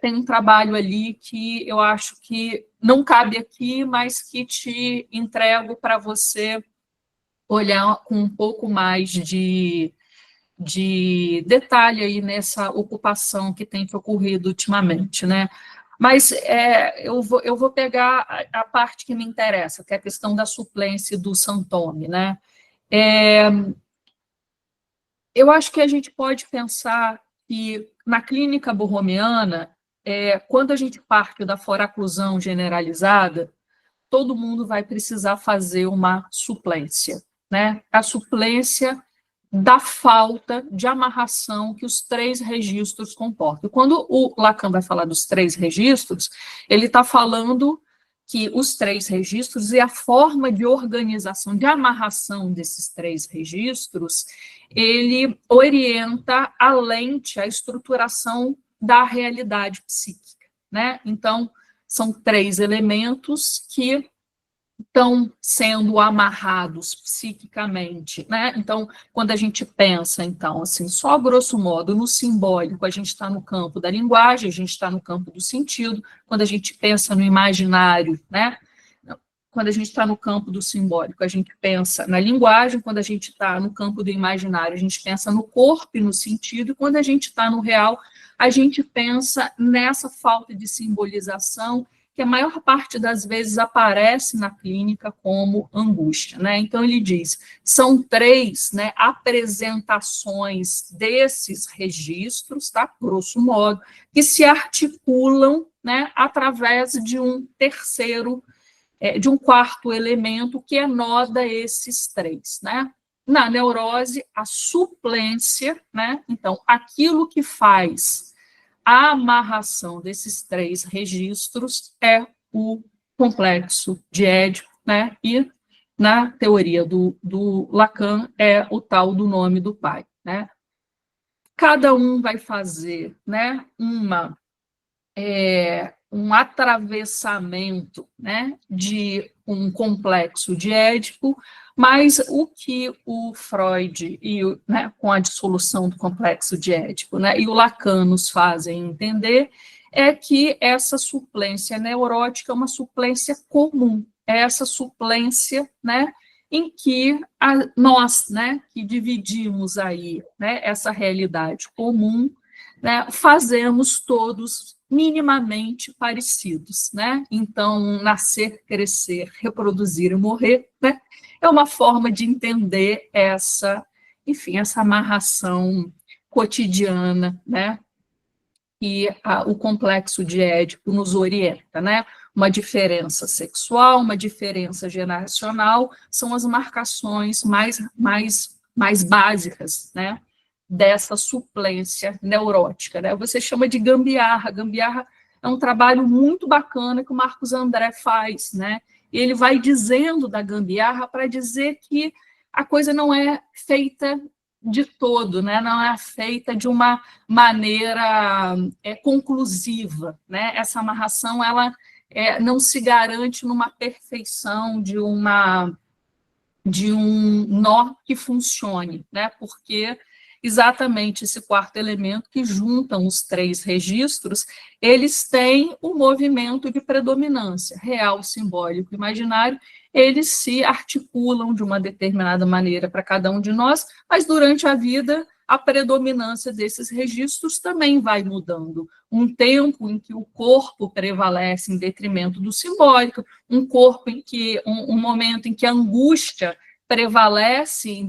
tem um trabalho ali que eu acho que não cabe aqui, mas que te entrego para você olhar com um pouco mais de detalhe aí nessa ocupação que tem ocorrido ultimamente, né? Mas eu vou pegar a parte que me interessa, que é a questão da suplência do Santoni, né? Eu acho que a gente pode pensar que na clínica borromeana, quando a gente parte da foraclusão generalizada, todo mundo vai precisar fazer uma suplência, né? A suplência da falta de amarração que os 3 registros comportam. Quando o Lacan vai falar dos 3 registros, ele está falando que os 3 registros e a forma de organização, de amarração desses 3 registros, ele orienta a lente, a estruturação da realidade psíquica, né? Então, são 3 elementos que estão sendo amarrados psiquicamente, né? Então, quando a gente pensa, então, assim, só grosso modo, no simbólico, a gente está no campo da linguagem, a gente está no campo do sentido. Quando a gente pensa no imaginário, né? Quando a gente está no campo do simbólico, a gente pensa na linguagem. Quando a gente está no campo do imaginário, a gente pensa no corpo e no sentido. E quando a gente está no real, a gente pensa nessa falta de simbolização que a maior parte das vezes aparece na clínica como angústia, né? Então, ele diz, são 3, né, apresentações desses registros, tá? Grosso modo, que se articulam, né, através de um terceiro, de um quarto elemento que enoda esses 3, né? Na neurose, a suplência, né? Então, aquilo que faz a amarração desses 3 registros é o complexo de Édipo, né? E na teoria do Lacan é o tal do nome do pai, né? Cada um vai fazer, né, um atravessamento, né, de um complexo de Édipo, mas o que o Freud, né, com a dissolução do complexo de Édipo, né, e o Lacan nos fazem entender, é que essa suplência neurótica é uma suplência comum, é essa suplência, né, em que nós, né, que dividimos aí, né, essa realidade comum, né, fazemos todos minimamente parecidos, né? Então, nascer, crescer, reproduzir e morrer, né, é uma forma de entender essa, enfim, essa amarração cotidiana, né, que o complexo de Édipo nos orienta, né? Uma diferença sexual, uma diferença geracional, são as marcações mais básicas, né, dessa suplência neurótica, né? Você chama de gambiarra. Gambiarra é um trabalho muito bacana que o Marcos André faz, né? Ele vai dizendo da gambiarra para dizer que a coisa não é feita de todo, né? Não é feita de uma maneira conclusiva, né? Essa amarração ela não se garante numa perfeição de um nó que funcione, né? Porque exatamente esse quarto elemento que juntam os 3 registros, eles têm o movimento de predominância, real, simbólico, imaginário, eles se articulam de uma determinada maneira para cada um de nós, mas durante a vida a predominância desses registros também vai mudando. Um tempo em que o corpo prevalece em detrimento do simbólico, um momento em que a angústia prevalece em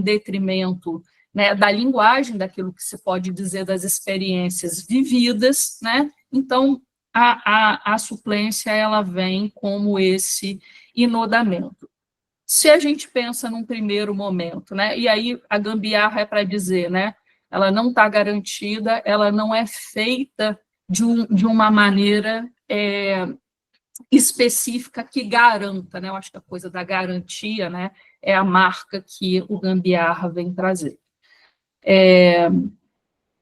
detrimento, né, da linguagem, daquilo que se pode dizer das experiências vividas, né? Então, a suplência ela vem como esse inodamento. Se a gente pensa num primeiro momento, né, e aí a gambiarra é para dizer, né, ela não está garantida, ela não é feita de uma maneira específica que garanta, né? Eu acho que a coisa da garantia, né, é a marca que o gambiarra vem trazer.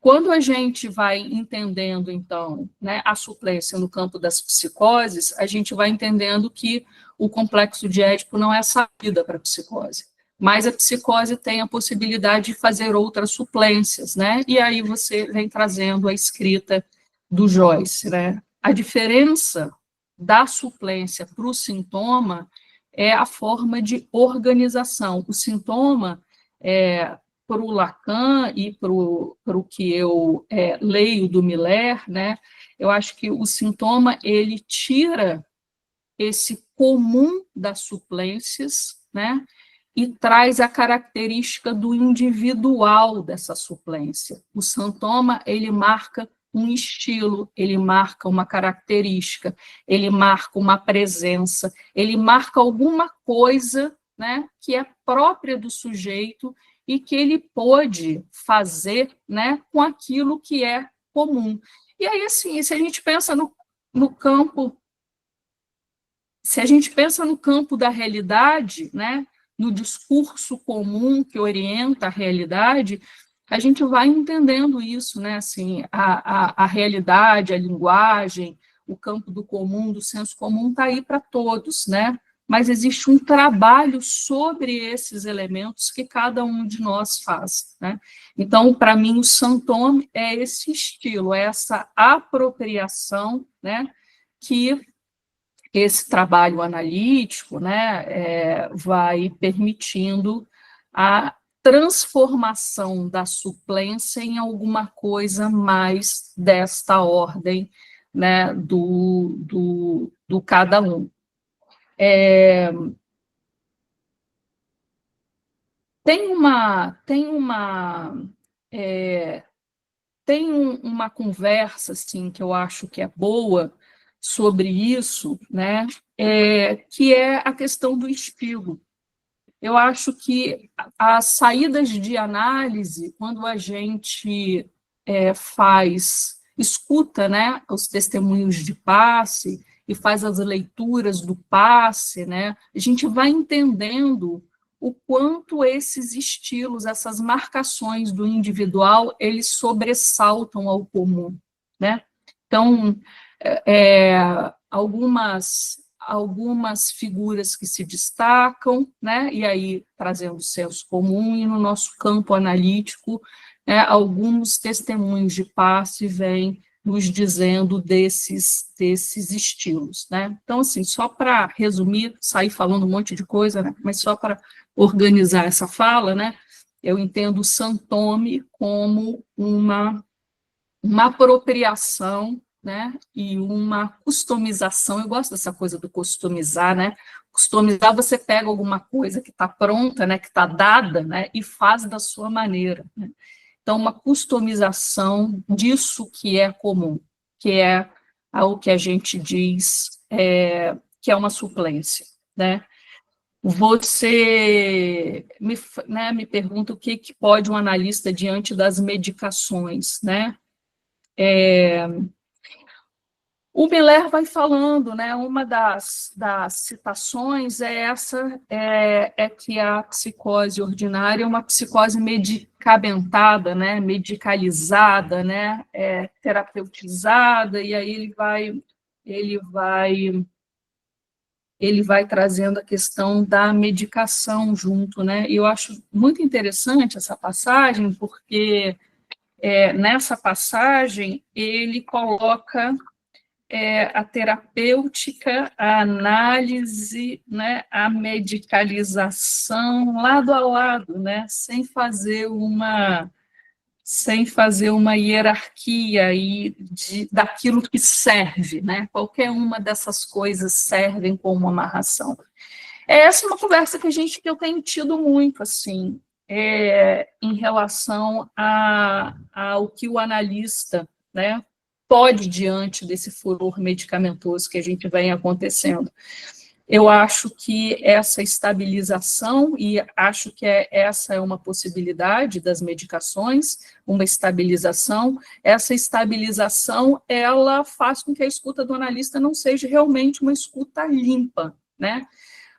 Quando a gente vai entendendo, então, né, a suplência no campo das psicoses, a gente vai entendendo que o complexo de Édipo não é a saída para a psicose, mas a psicose tem a possibilidade de fazer outras suplências, né? E aí você vem trazendo a escrita do Joyce, né? A diferença da suplência para o sintoma é a forma de organização. O sintoma para o Lacan e para o que eu leio do Miller, né, eu acho que o sintoma ele tira esse comum das suplências, né, e traz a característica do individual dessa suplência. O sintoma ele marca um estilo, ele marca uma característica, ele marca uma presença, ele marca alguma coisa, né, que é própria do sujeito e que ele pode fazer, né, com aquilo que é comum. E aí, assim, se a gente pensa no campo, se a gente pensa no campo da realidade, né, no discurso comum que orienta a realidade, a gente vai entendendo isso, né, assim, a realidade, a linguagem, o campo do comum, do senso comum está aí para todos, né, mas existe um trabalho sobre esses elementos que cada um de nós faz, né? Então, para mim, o Saint-Homme é esse estilo, é essa apropriação, né, que esse trabalho analítico, né, vai permitindo a transformação da suplência em alguma coisa mais desta ordem né, do cada um. Tem uma conversa, assim, que eu acho que é boa sobre isso, né, que é a questão do estilo. Eu acho que as saídas de análise, quando a gente escuta, né, os testemunhos de passe e faz as leituras do passe, né, a gente vai entendendo o quanto esses estilos, essas marcações do individual, eles sobressaltam ao comum, né? Então, algumas figuras que se destacam, né? E aí trazendo senso comum, e no nosso campo analítico, né, alguns testemunhos de passe vêm nos dizendo desses estilos, né? Então, assim, só para resumir, sair falando um monte de coisa, né? Mas só para organizar essa fala, né? Eu entendo o Santome como uma apropriação, né, e uma customização. Eu gosto dessa coisa do customizar, né? Customizar, você pega alguma coisa que está pronta, né, que está dada, né, e faz da sua maneira, né? Então, uma customização disso que é comum, que é o que a gente diz que é uma suplência, né? Você me pergunta o que pode um analista diante das medicações, né? O Miller vai falando, né? Uma das citações é que a psicose ordinária é uma psicose medicamentada, né? Medicalizada, né? Terapeutizada, e aí ele vai trazendo a questão da medicação junto, né? E eu acho muito interessante essa passagem, porque nessa passagem ele coloca a terapêutica, a análise, né, a medicalização lado a lado, né, sem fazer uma hierarquia aí daquilo que serve, né? Qualquer uma dessas coisas servem como amarração. Essa é uma conversa que eu tenho tido muito, assim, em relação ao que o analista, né, pode diante desse furor medicamentoso que a gente vem acontecendo. Eu acho que essa estabilização, e acho que essa é uma possibilidade das medicações, uma estabilização, essa estabilização, ela faz com que a escuta do analista não seja realmente uma escuta limpa, né?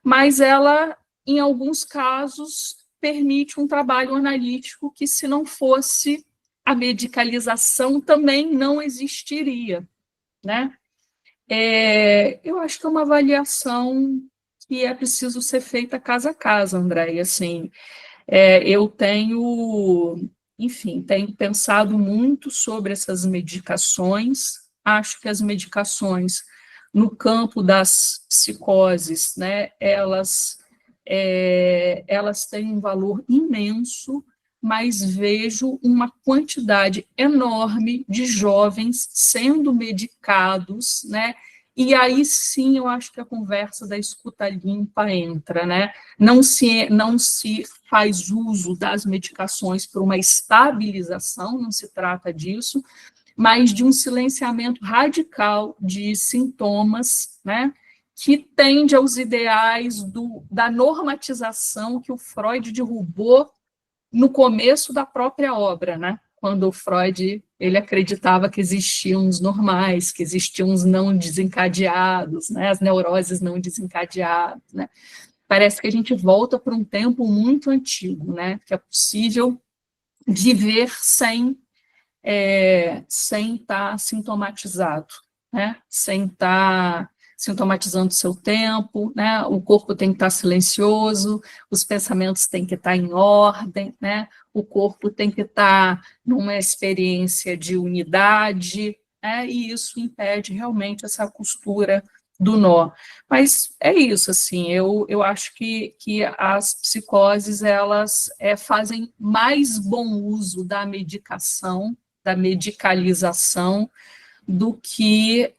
Mas ela, em alguns casos, permite um trabalho analítico que, se não fosse a medicalização, também não existiria, né? Eu acho que é uma avaliação que é preciso ser feita casa a casa, André, e assim, eu tenho pensado muito sobre essas medicações, acho que as medicações no campo das psicoses, né, elas têm um valor imenso, mas vejo uma quantidade enorme de jovens sendo medicados, né? E aí sim eu acho que a conversa da escuta limpa entra, né? Não se faz uso das medicações por uma estabilização, não se trata disso, mas de um silenciamento radical de sintomas, né? Que tende aos ideais da normatização que o Freud derrubou no começo da própria obra, né? Quando o Freud ele acreditava que existiam os normais, que existiam os não desencadeados, né? As neuroses não desencadeadas, né? Parece que a gente volta para um tempo muito antigo, né? Que é possível viver sem estar sintomatizado, né? Sem estar sintomatizando o seu tempo, né? O corpo tem que estar silencioso, os pensamentos têm que estar em ordem, né? O corpo tem que estar numa experiência de unidade, né? E isso impede realmente essa costura do nó. Mas é isso, assim, eu acho que as psicoses, elas fazem mais bom uso da medicação, da medicalização, do que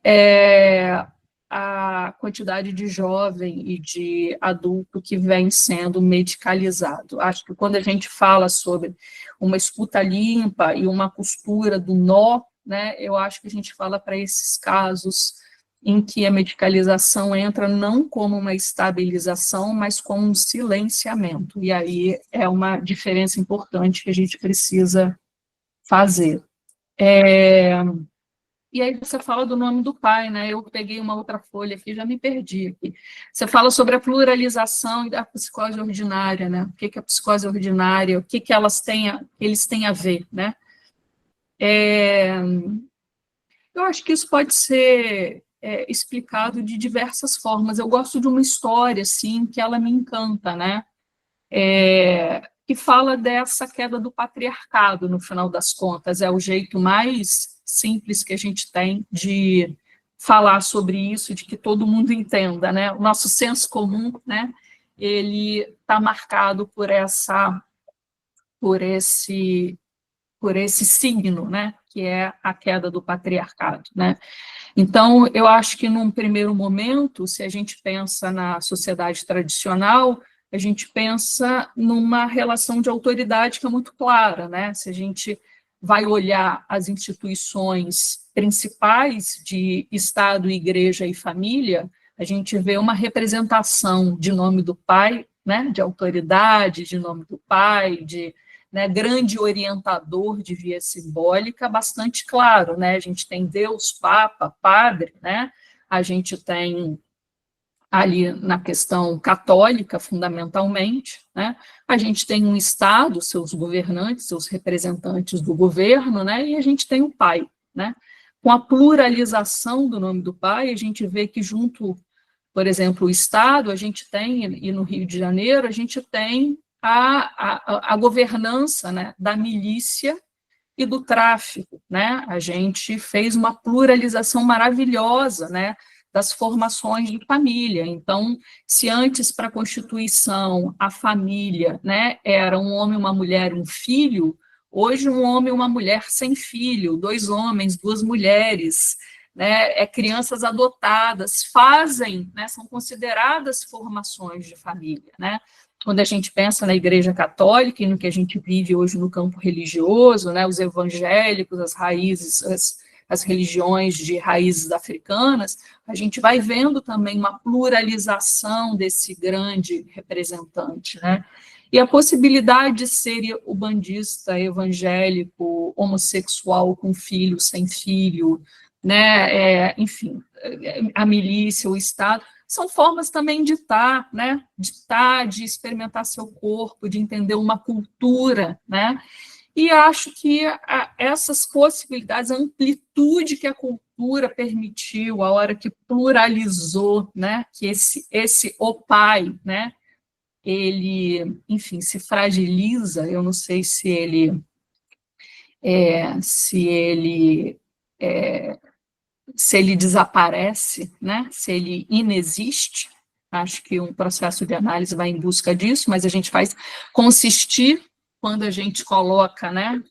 a quantidade de jovem e de adulto que vem sendo medicalizado. Acho que quando a gente fala sobre uma escuta limpa e uma costura do nó, né, eu acho que a gente fala para esses casos em que a medicalização entra não como uma estabilização, mas como um silenciamento. E aí é uma diferença importante que a gente precisa fazer. E aí você fala do nome do pai, né? Eu peguei uma outra folha aqui, já me perdi aqui. Você fala sobre a pluralização e da psicose ordinária, né? O que é a psicose ordinária, o que eles têm a ver, né? Eu acho que isso pode ser explicado de diversas formas. Eu gosto de uma história, assim, que ela me encanta, né? Que fala dessa queda do patriarcado, no final das contas. É o jeito mais simples que a gente tem de falar sobre isso, de que todo mundo entenda, né? O nosso senso comum, né? Ele está marcado por esse signo, né? Que é a queda do patriarcado, né? Então, eu acho que num primeiro momento, se a gente pensa na sociedade tradicional, a gente pensa numa relação de autoridade que é muito clara, né? Se a gente vai olhar as instituições principais de Estado, Igreja e família, a gente vê uma representação de nome do pai, né? De autoridade, de nome do pai, de grande orientador de via simbólica, bastante claro, né? A gente tem Deus, Papa, Padre, né? A gente tem ali na questão católica, fundamentalmente, né? A gente tem um Estado, seus governantes, seus representantes do governo, né? E a gente tem o pai, né? Com a pluralização do nome do pai, a gente vê que junto, por exemplo, o Estado, a gente tem, e no Rio de Janeiro, a gente tem a governança, né, da milícia e do tráfico, né? A gente fez uma pluralização maravilhosa, né, das formações de família. Então, se antes para a Constituição a família, né, era um homem, uma mulher, um filho, hoje um homem e uma mulher sem filho, 2 homens, 2 mulheres, né, crianças adotadas, fazem, né, são consideradas formações de família, né? Quando a gente pensa na Igreja Católica e no que a gente vive hoje no campo religioso, né, os evangélicos, as raízes, as religiões de raízes africanas, a gente vai vendo também uma pluralização desse grande representante, né? E a possibilidade de ser ubandista, evangélico, homossexual com filho, sem filho, né? Enfim, a milícia, o Estado, são formas também de estar, né? De estar, de experimentar seu corpo, de entender uma cultura, né? E acho que essas possibilidades, a amplitude que a cultura permitiu, a hora que pluralizou, né? Que esse o pai, né? Ele, enfim, se fragiliza. Eu não sei se ele desaparece, né? Se ele inexiste. Acho que um processo de análise vai em busca disso, mas a gente faz consistir quando a gente coloca, né,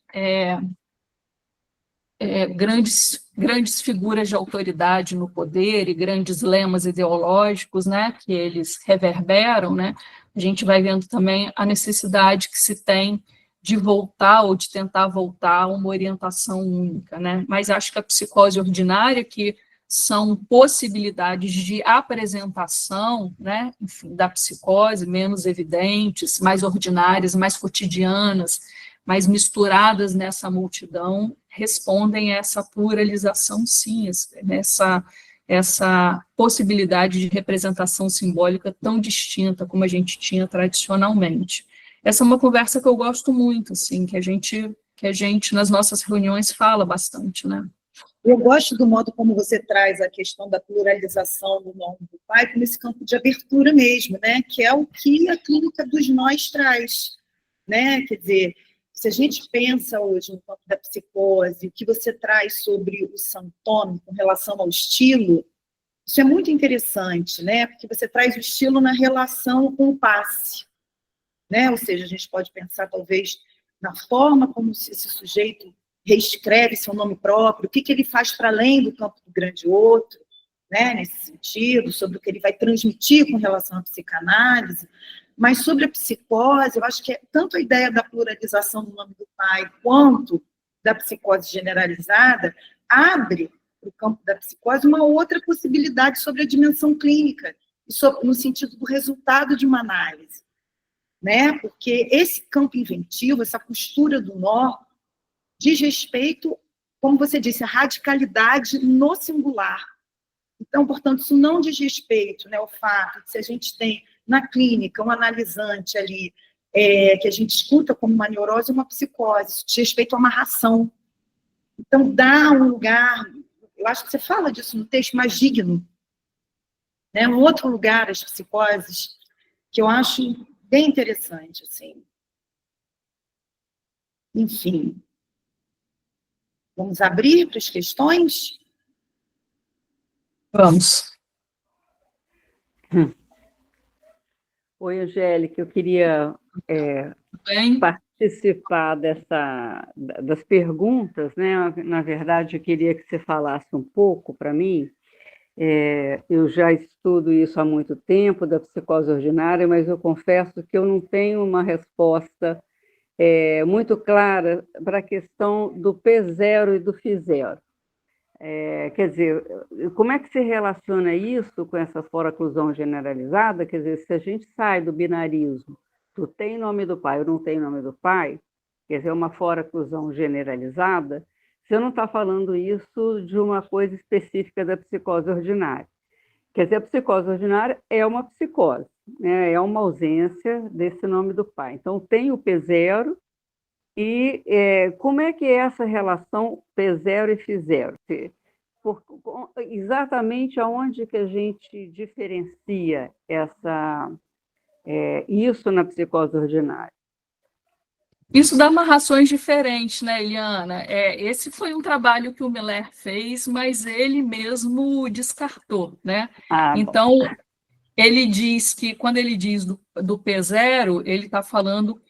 grandes figuras de autoridade no poder e grandes lemas ideológicos, né, que eles reverberam, né, a gente vai vendo também a necessidade que se tem de voltar ou de tentar voltar a uma orientação única, né, mas acho que a psicose ordinária, que são possibilidades de apresentação, né, enfim, da psicose menos evidentes, mais ordinárias, mais cotidianas, mais misturadas nessa multidão, respondem a essa pluralização, sim, essa possibilidade de representação simbólica tão distinta como a gente tinha tradicionalmente. Essa é uma conversa que eu gosto muito, assim, que a gente nas nossas reuniões fala bastante, né? Eu gosto do modo como você traz a questão da pluralização do nome do pai como esse campo de abertura mesmo, né? Que é o que a clínica dos nós traz, né? Quer dizer, se a gente pensa hoje no campo da psicose, o que você traz sobre o santome com relação ao estilo, isso é muito interessante, né? Porque você traz o estilo na relação com o passe, né? Ou seja, a gente pode pensar talvez na forma como esse sujeito reescreve seu nome próprio, o que ele faz para além do campo do grande outro, né, nesse sentido, sobre o que ele vai transmitir com relação à psicanálise, mas sobre a psicose, eu acho que é tanto a ideia da pluralização do nome do pai, quanto da psicose generalizada, abre para o campo da psicose uma outra possibilidade sobre a dimensão clínica, no sentido do resultado de uma análise, né? Porque esse campo inventivo, essa costura do nó, diz respeito, como você disse, à radicalidade no singular. Então, portanto, isso não diz respeito, né, ao fato de se a gente tem na clínica um analisante ali, que a gente escuta como uma neurose, uma psicose, isso diz respeito a uma ração. Então, dá um lugar, eu acho que você fala disso no texto, mais digno, né, um outro lugar, as psicoses, que eu acho bem interessante, assim. Enfim, vamos abrir para as questões? Vamos. Oi, Angélica, eu queria Bem, participar das perguntas, né? Na verdade, eu queria que você falasse um pouco para mim. Eu já estudo isso há muito tempo, da psicose ordinária, mas eu confesso que eu não tenho uma resposta muito clara para a questão do P0 e do Φ0. Quer dizer, como é que se relaciona isso com essa foraclusão generalizada? Quer dizer, se a gente sai do binarismo, tu tem nome do pai ou não tem nome do pai, quer dizer, uma foraclusão generalizada, você não está falando isso de uma coisa específica da psicose ordinária. Quer dizer, a psicose ordinária é uma psicose, né? É uma ausência desse nome do pai. Então, tem o P0, e como é que é essa relação P0 e Φ0? Exatamente aonde que a gente diferencia isso na psicose ordinária? isso dá amarrações diferentes, né, Eliana? Esse foi um trabalho que o Miller fez, mas ele mesmo descartou, né? Então, ele diz que, quando ele diz do P0, ele está falando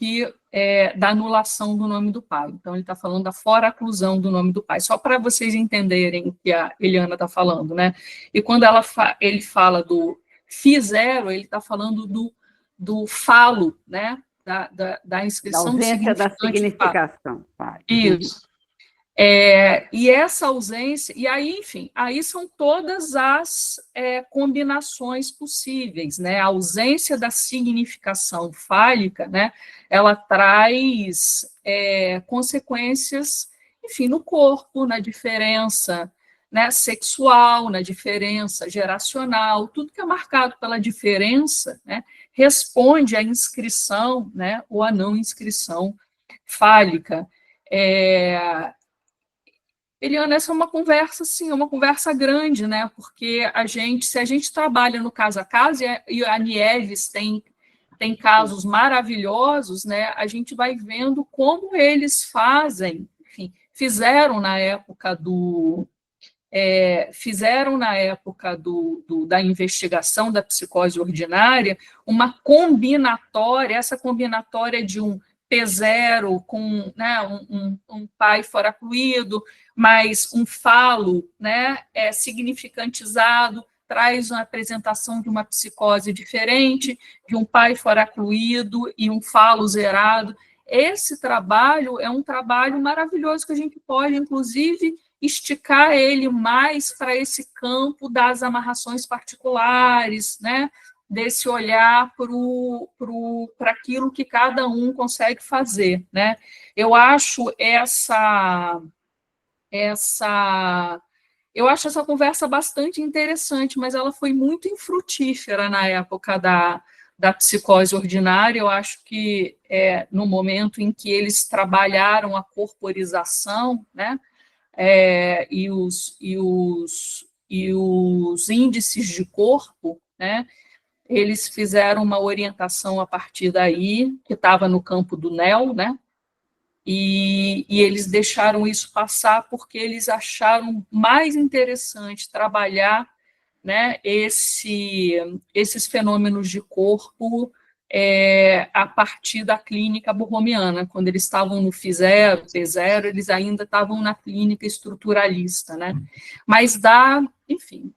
da anulação do nome do pai. Então, ele está falando da foraclusão do nome do pai, só para vocês entenderem o que a Eliana está falando, né? E quando ele fala do Φ0, ele está falando do falo, né? Da inscrição da ausência da significação. Pai. Isso. E essa ausência, e aí, enfim, aí são todas as combinações possíveis, né? A ausência da significação fálica, né? Ela traz consequências, enfim, no corpo, na diferença, né, sexual, na diferença geracional, tudo que é marcado pela diferença, né, responde à inscrição, né, ou à não inscrição fálica. Eliana, essa é uma conversa, assim, uma conversa grande, né? Porque se a gente trabalha no caso a caso, e a Nieves tem casos maravilhosos, né? A gente vai vendo como eles fazem, enfim, fizeram na época da investigação da psicose ordinária uma combinatória, essa combinatória de um P0 com, né, um pai foracluído, mais um falo, né, significantizado, traz uma apresentação de uma psicose diferente, de um pai foracluído e um falo zerado. Esse trabalho é um trabalho maravilhoso que a gente pode, inclusive, esticar ele mais para esse campo das amarrações particulares, né? Desse olhar para aquilo que cada um consegue fazer, né? Eu acho essa conversa bastante interessante, mas ela foi muito infrutífera na época da psicose ordinária. Eu acho que no momento em que eles trabalharam a corporização, né? E os índices de corpo, né? Eles fizeram uma orientação a partir daí, que estava no campo do NEL, né? E eles deixaram isso passar porque eles acharam mais interessante trabalhar, né, esses fenômenos de corpo a partir da clínica borromiana. Quando eles estavam no Phi0, P0, eles ainda estavam na clínica estruturalista, né? Mas enfim,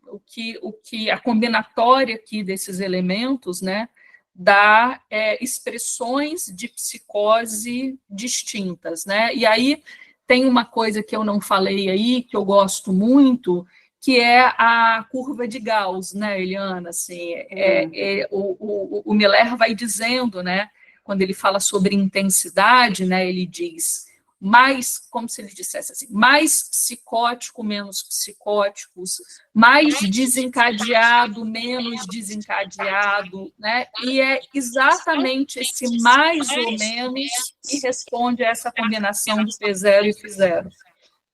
a combinatória aqui desses elementos, né, dá expressões de psicose distintas, né? E aí tem uma coisa que eu não falei aí, que eu gosto muito, que é a curva de Gauss, né, Eliana? Assim, o Miller vai dizendo, né, quando ele fala sobre intensidade, né, ele diz mais, como se ele dissesse assim, mais psicótico, menos psicóticos, mais desencadeado, menos desencadeado, né? E é exatamente esse mais ou menos que responde a essa combinação de P0 e Φ0.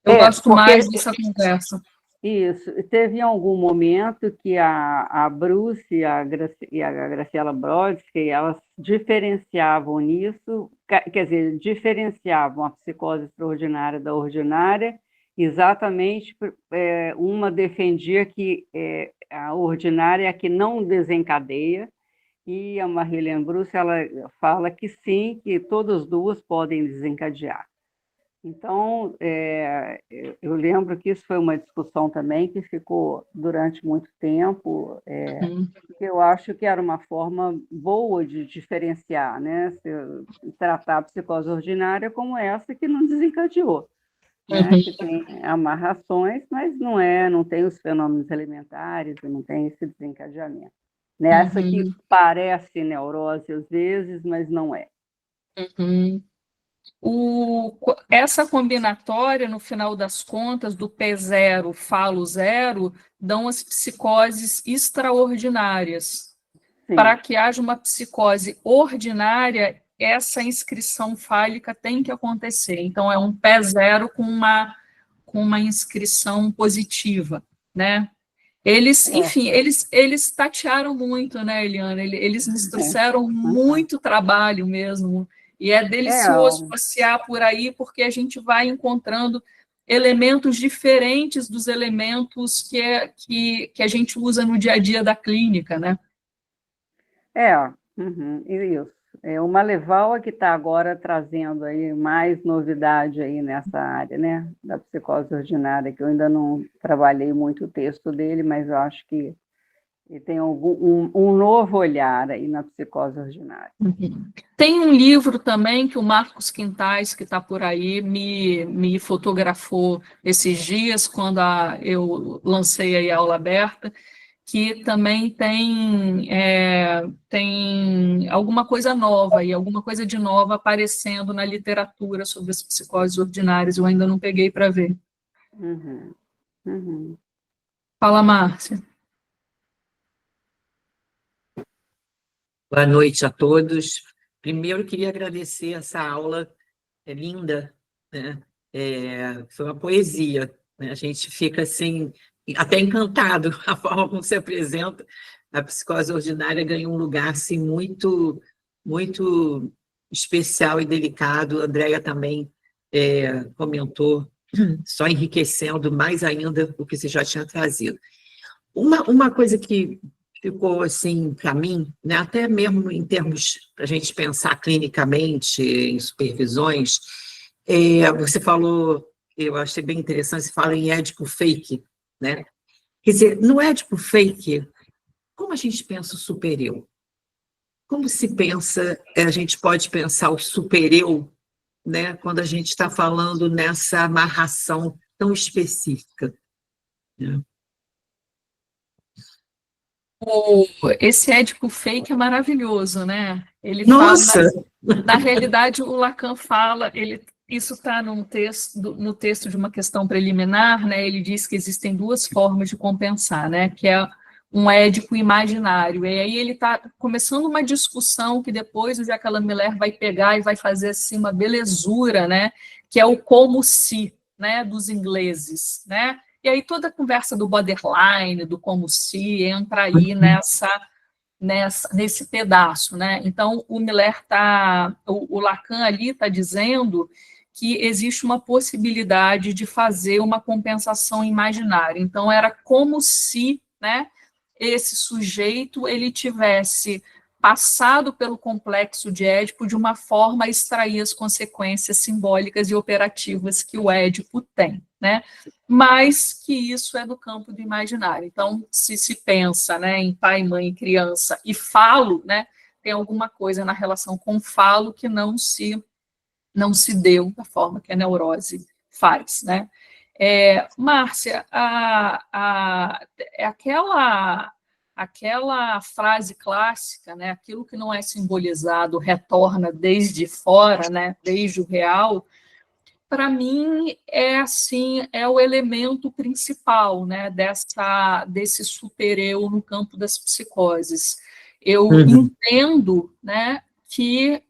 Eu gosto mais dessa conversa. Isso. Teve em algum momento que a Bruce e a Graciela Brodsky, elas diferenciavam nisso, quer dizer, diferenciavam a psicose extraordinária da ordinária, exatamente, uma defendia que a ordinária é a que não desencadeia, e a Marilyn Bruce, ela fala que sim, que todas as duas podem desencadear. Então, eu lembro que isso foi uma discussão também que ficou durante muito tempo, porque eu acho que era uma forma boa de diferenciar, né? Tratar a psicose ordinária como essa que não desencadeou, né? Que tem amarrações, mas não tem os fenômenos elementares, não tem esse desencadeamento. Essa que parece neurose às vezes, mas não é. Essa combinatória, no final das contas, do P0, falo 0, dão as psicoses extraordinárias. Sim. Para que haja uma psicose ordinária, essa inscrição fálica tem que acontecer. Então, é um P0 com uma inscrição positiva, né? Enfim, eles tatearam muito, né, Eliana? Eles nos trouxeram muito trabalho mesmo. E é delicioso passear por aí, porque a gente vai encontrando elementos diferentes dos elementos que a gente usa no dia a dia da clínica, né? Isso. O Maleval é que está agora trazendo aí mais novidade aí nessa área, né, da psicose ordinária, que eu ainda não trabalhei muito o texto dele, mas eu acho que ele tem um novo olhar aí na psicose ordinária. Tem um livro também que o Marcos Quintais, que está por aí, me fotografou esses dias, quando eu lancei aí a aula aberta, que também tem alguma coisa nova, e alguma coisa de nova aparecendo na literatura sobre as psicoses ordinárias. Eu ainda não peguei para ver. Fala, Márcia. Boa noite a todos. Primeiro, queria agradecer essa aula, linda, né? Foi uma poesia, né? A gente fica assim, até encantado a forma como se apresenta. A psicose ordinária ganha um lugar assim, muito, muito especial e delicado. A Andréia também comentou, só enriquecendo mais ainda o que você já tinha trazido. Uma coisa que ficou assim para mim, né, até mesmo em termos para a gente pensar clinicamente em supervisões, você falou, eu achei bem interessante, você fala em édipo fake, né? Quer dizer, no édipo fake, como a gente pensa o supereu? Como se pensa, a gente pode pensar o supereu, né, quando a gente está falando nessa amarração tão específica, né? Esse édipo fake é maravilhoso, né? Ele Nossa! fala, na realidade, o Lacan fala, isso está no texto de uma questão preliminar, né? Ele diz que existem duas formas de compensar, né? Que é um édipo imaginário. E aí ele está começando uma discussão que depois o Jacques Miller vai pegar e vai fazer assim uma belezura, né? Que é o como se, né? Dos ingleses, né? E aí toda a conversa do borderline, do como se, entra aí nesse pedaço, né? Então, o Lacan ali está dizendo que existe uma possibilidade de fazer uma compensação imaginária. Então, era como se, né, esse sujeito ele tivesse passado pelo complexo de Édipo de uma forma a extrair as consequências simbólicas e operativas que o Édipo tem, né? Mas que isso é do campo do imaginário. Então, se pensa, né, em pai, mãe, criança e falo, né, tem alguma coisa na relação com falo que não se deu da forma que a neurose faz, né? Márcia, é aquela frase clássica, né? Aquilo que não é simbolizado retorna desde fora, né? Desde o real. Para mim é assim, é o elemento principal, né? Desse supereu no campo das psicoses. Eu entendo, né? Que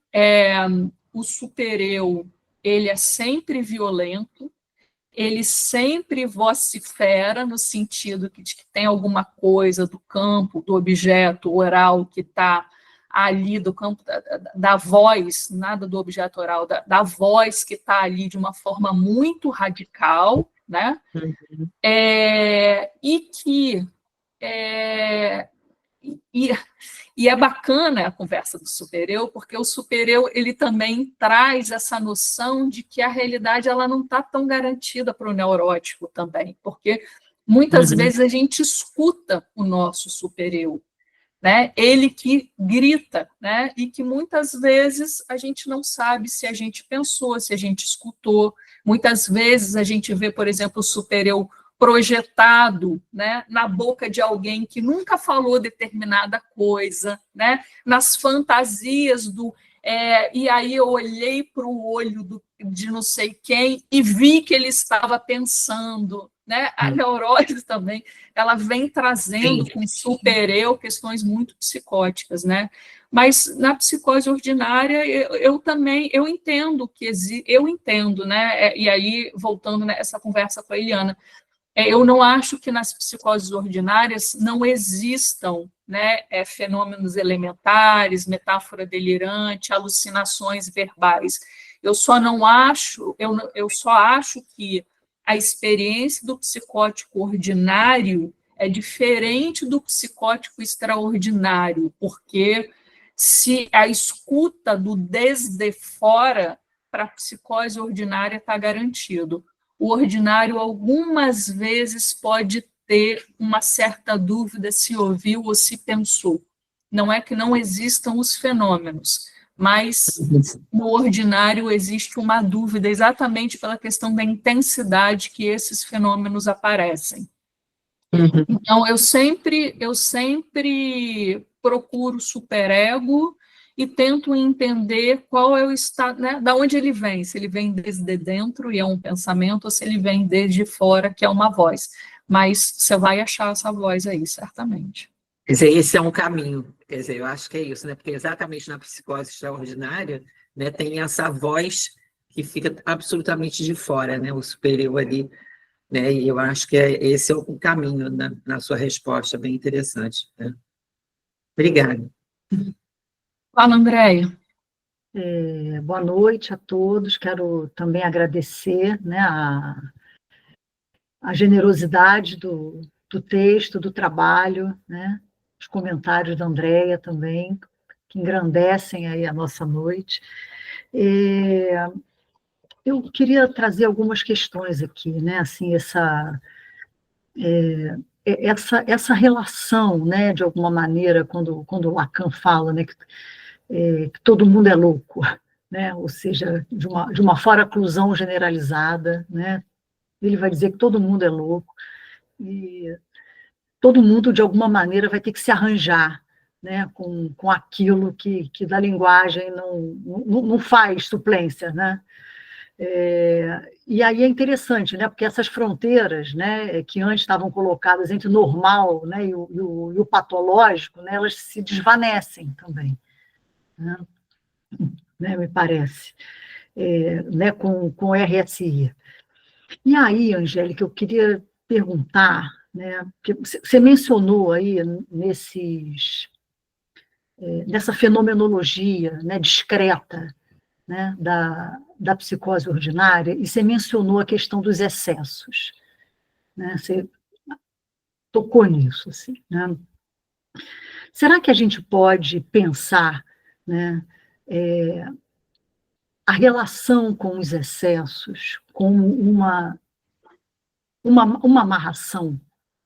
o supereu ele é sempre violento, ele sempre vocifera no sentido de que tem alguma coisa do campo, do objeto oral que está ali, do campo da voz, nada do objeto oral, da voz que está ali de uma forma muito radical, né? E que e é bacana a conversa do supereu, porque o supereu ele também traz essa noção de que a realidade ela não está tão garantida para o neurótico também, porque muitas vezes a gente escuta o nosso supereu, né? Ele que grita, né? E que muitas vezes a gente não sabe se a gente pensou, se a gente escutou. Muitas vezes a gente vê, por exemplo, o supereu projetado, né, na boca de alguém que nunca falou determinada coisa, né, nas fantasias e aí eu olhei para o olho de não sei quem e vi que ele estava pensando, né? A neurose também, ela vem trazendo com supereu questões muito psicóticas, né? Mas na psicose ordinária eu também entendo que eu entendo, né? E aí voltando nessa conversa com a Eliana, eu não acho que nas psicoses ordinárias não existam, né, fenômenos elementares, metáfora delirante, alucinações verbais. Eu só acho que a experiência do psicótico ordinário é diferente do psicótico extraordinário, porque se a escuta do desde fora para a psicose ordinária está garantido. O ordinário, algumas vezes, pode ter uma certa dúvida se ouviu ou se pensou. Não é que não existam os fenômenos, mas no ordinário existe uma dúvida exatamente pela questão da intensidade que esses fenômenos aparecem. Então, eu sempre procuro superego e tento entender qual é o estado, né, da onde ele vem, se ele vem desde dentro e é um pensamento, ou se ele vem desde fora, que é uma voz. Mas você vai achar essa voz aí, certamente. Quer dizer, esse é um caminho, quer dizer, eu acho que é isso, né? Porque exatamente na psicose extraordinária, né, tem essa voz que fica absolutamente de fora, né? O superior ali, né? E eu acho que esse é o caminho na sua resposta, bem interessante, né? Obrigada. Fala, Andréia. Boa noite a todos. Quero também agradecer, né, a generosidade do texto, do trabalho, né, os comentários da Andréia também, que engrandecem aí a nossa noite. Eu queria trazer algumas questões aqui, né, assim, essa relação, né, de alguma maneira, quando Lacan fala, né, que todo mundo é louco, né? Ou seja, de uma foraclusão generalizada, né? Ele vai dizer que todo mundo é louco e todo mundo, de alguma maneira, vai ter que se arranjar, né? com aquilo que da linguagem não faz suplência, né? E aí é interessante, né? Porque essas fronteiras, né, que antes estavam colocadas entre o normal, né, e o patológico, né, elas se desvanecem também. Né, me parece, né, com o RSI. E aí, Angélica, eu queria perguntar, né, porque você mencionou aí nessa fenomenologia, né, discreta, né, da psicose ordinária, e você mencionou a questão dos excessos, né, você tocou nisso, assim, né? será que a gente pode pensar, né, a relação com os excessos como uma amarração,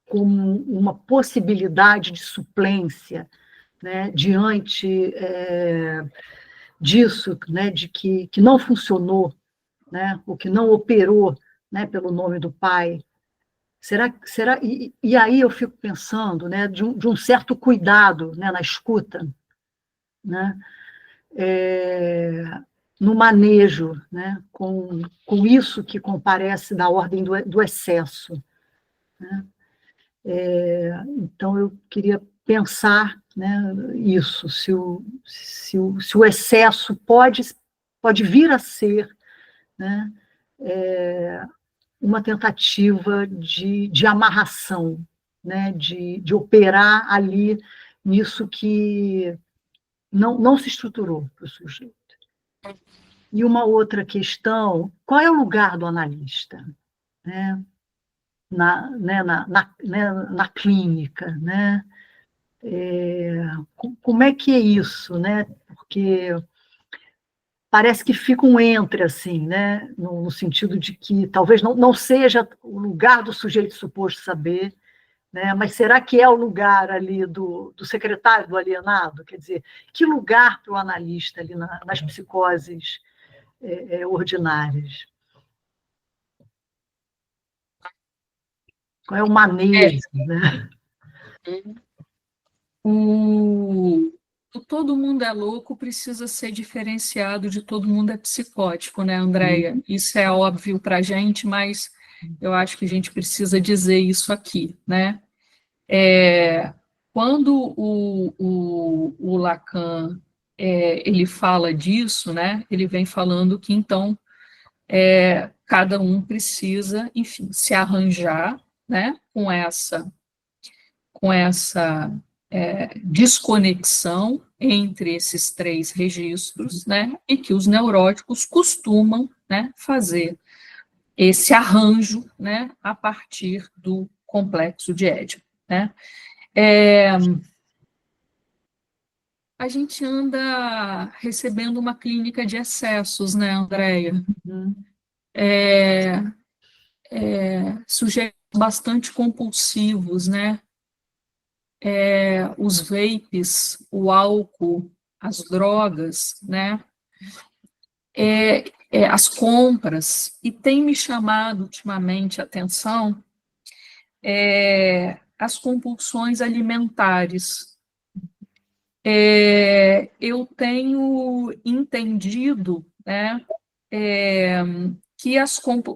como uma possibilidade de suplência, né, diante disso, né, de que não funcionou, né, o que não operou, né, pelo nome do Pai? Será e aí eu fico pensando, né, de um certo cuidado, né, na escuta, né, no manejo, né, com isso que comparece da ordem do excesso, né? Então, eu queria pensar, né, isso, se o excesso pode vir a ser, né, uma tentativa de amarração, né, de operar ali nisso que não se estruturou para o sujeito. E uma outra questão, qual é o lugar do analista, né, na clínica, né? Como é que é isso, né? Porque parece que fica um entre, assim, né? No sentido de que talvez não seja o lugar do sujeito suposto saber, né? Mas será que é o lugar ali do secretário do alienado? Quer dizer, que lugar para o analista ali nas psicoses ordinárias? Qual é o manejo, né? O todo mundo é louco precisa ser diferenciado de todo mundo é psicótico, né, Andréia? Isso é óbvio para a gente, mas eu acho que a gente precisa dizer isso aqui, né? Quando o Lacan ele fala disso, né? Ele vem falando que então cada um precisa, enfim, se arranjar, né? Com essa desconexão entre esses três registros, né, e que os neuróticos costumam, né, fazer esse arranjo, né, a partir do complexo de Édipo, né. A gente anda recebendo uma clínica de excessos, né, Andréia? Sujeitos bastante compulsivos, né? Os vapes, o álcool, as drogas, né? As compras, e tem me chamado ultimamente a atenção as compulsões alimentares. Eu tenho entendido, né, que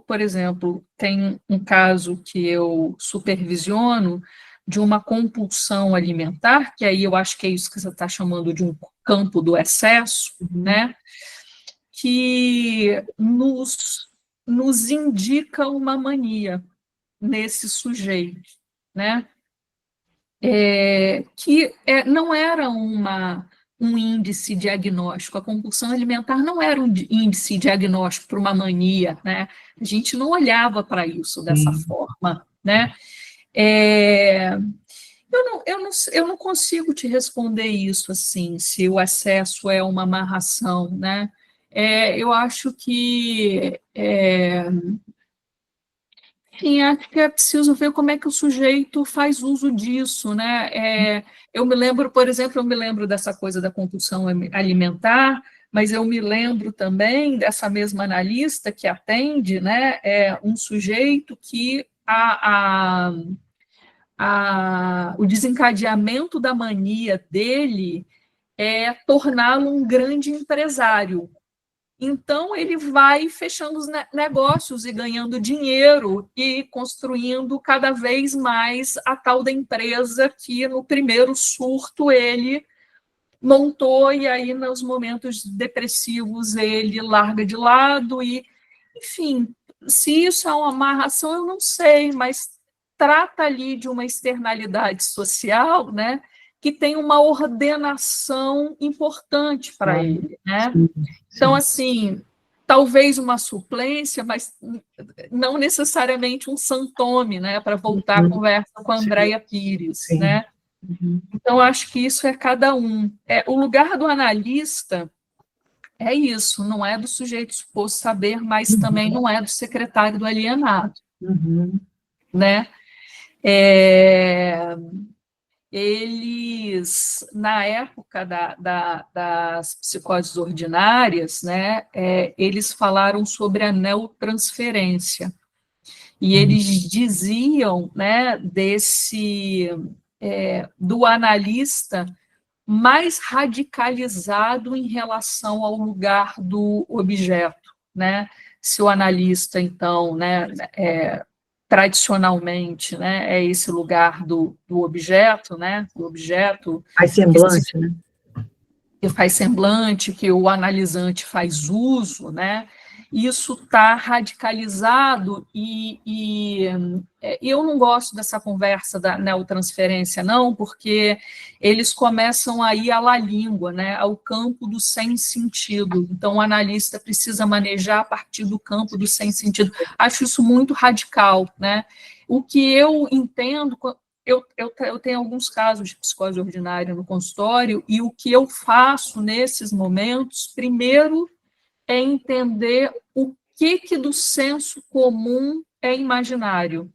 por exemplo, tem um caso que eu supervisiono de uma compulsão alimentar, que aí eu acho que é isso que você está chamando de um campo do excesso, né, que nos indica uma mania nesse sujeito, né, que não era um índice diagnóstico, a compulsão alimentar não era um índice diagnóstico para uma mania, né? A gente não olhava para isso dessa forma, né? Eu não consigo te responder isso assim, se o excesso é uma amarração, né? Eu acho que sim, acho que é preciso ver como é que o sujeito faz uso disso, né? Eu me lembro, por exemplo, dessa coisa da compulsão alimentar, mas eu me lembro também dessa mesma analista que atende, né? Um sujeito que o desencadeamento da mania dele é torná-lo um grande empresário. Então, ele vai fechando os negócios e ganhando dinheiro e construindo cada vez mais a tal da empresa que, no primeiro surto, ele montou, e aí, nos momentos depressivos, ele larga de lado. E, enfim, se isso é uma amarração, eu não sei, mas trata ali de uma externalidade social, né, que tem uma ordenação importante para ele, né? Então, assim, talvez uma suplência, mas não necessariamente um santome, né, para voltar à conversa com a Andréia Pires, né? Então, acho que isso é cada um. O lugar do analista é isso, não é do sujeito suposto saber, mas também não é do secretário do alienado, né? Eles, na época das psicoses ordinárias, né, eles falaram sobre a neotransferência, e eles diziam, né, do analista mais radicalizado em relação ao lugar do objeto, né? Se o analista, então, né, tradicionalmente, né, é esse lugar do objeto, né, do objeto Faz semblante, né? que faz semblante, que o analisante faz uso, né? Isso está radicalizado e eu não gosto dessa conversa da neotransferência, não, porque eles começam a ir à língua, né, ao campo do sem sentido. Então, o analista precisa manejar a partir do campo do sem sentido. Acho isso muito radical, né? O que eu entendo, eu tenho alguns casos de psicose ordinária no consultório, e o que eu faço nesses momentos, primeiro, é entender o que do senso comum é imaginário,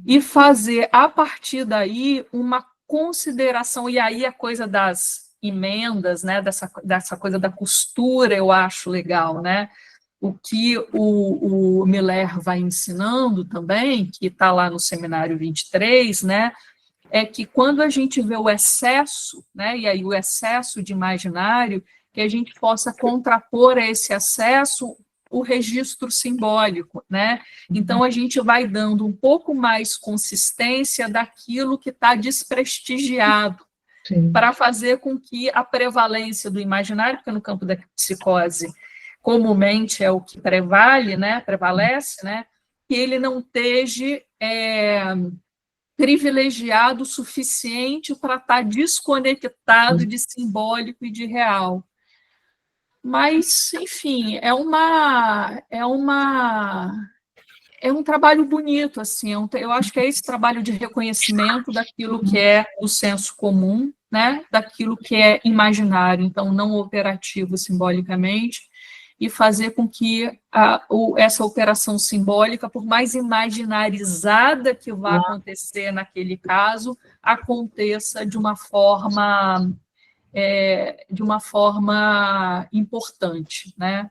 e fazer, a partir daí, uma consideração, e aí a coisa das emendas, né, dessa coisa da costura, eu acho legal, né? O que o Miller vai ensinando também, que está lá no Seminário 23, né, é que quando a gente vê o excesso, né, e aí o excesso de imaginário, que a gente possa contrapor a esse excesso o registro simbólico, né? Então, a gente vai dando um pouco mais consistência daquilo que está desprestigiado, para fazer com que a prevalência do imaginário, porque no campo da psicose comumente é o que prevale, né, prevalece, né, que ele não esteja privilegiado o suficiente para estar desconectado de simbólico e de real. Mas, enfim, é um trabalho bonito, assim, eu acho que é esse trabalho de reconhecimento daquilo que é o senso comum, né, daquilo que é imaginário, então não operativo simbolicamente, e fazer com que essa operação simbólica, por mais imaginarizada que vá acontecer naquele caso, aconteça de uma forma importante, né?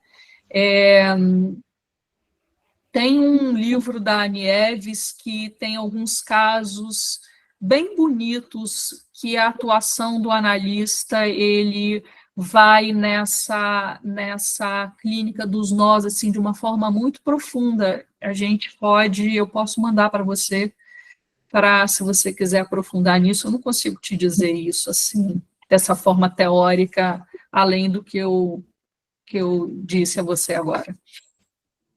Tem um livro da Nieves que tem alguns casos bem bonitos que a atuação do analista ele vai nessa clínica dos nós assim de uma forma muito profunda. Eu posso mandar para você se você quiser aprofundar nisso. Eu não consigo te dizer isso assim dessa forma teórica, além do que eu disse a você agora.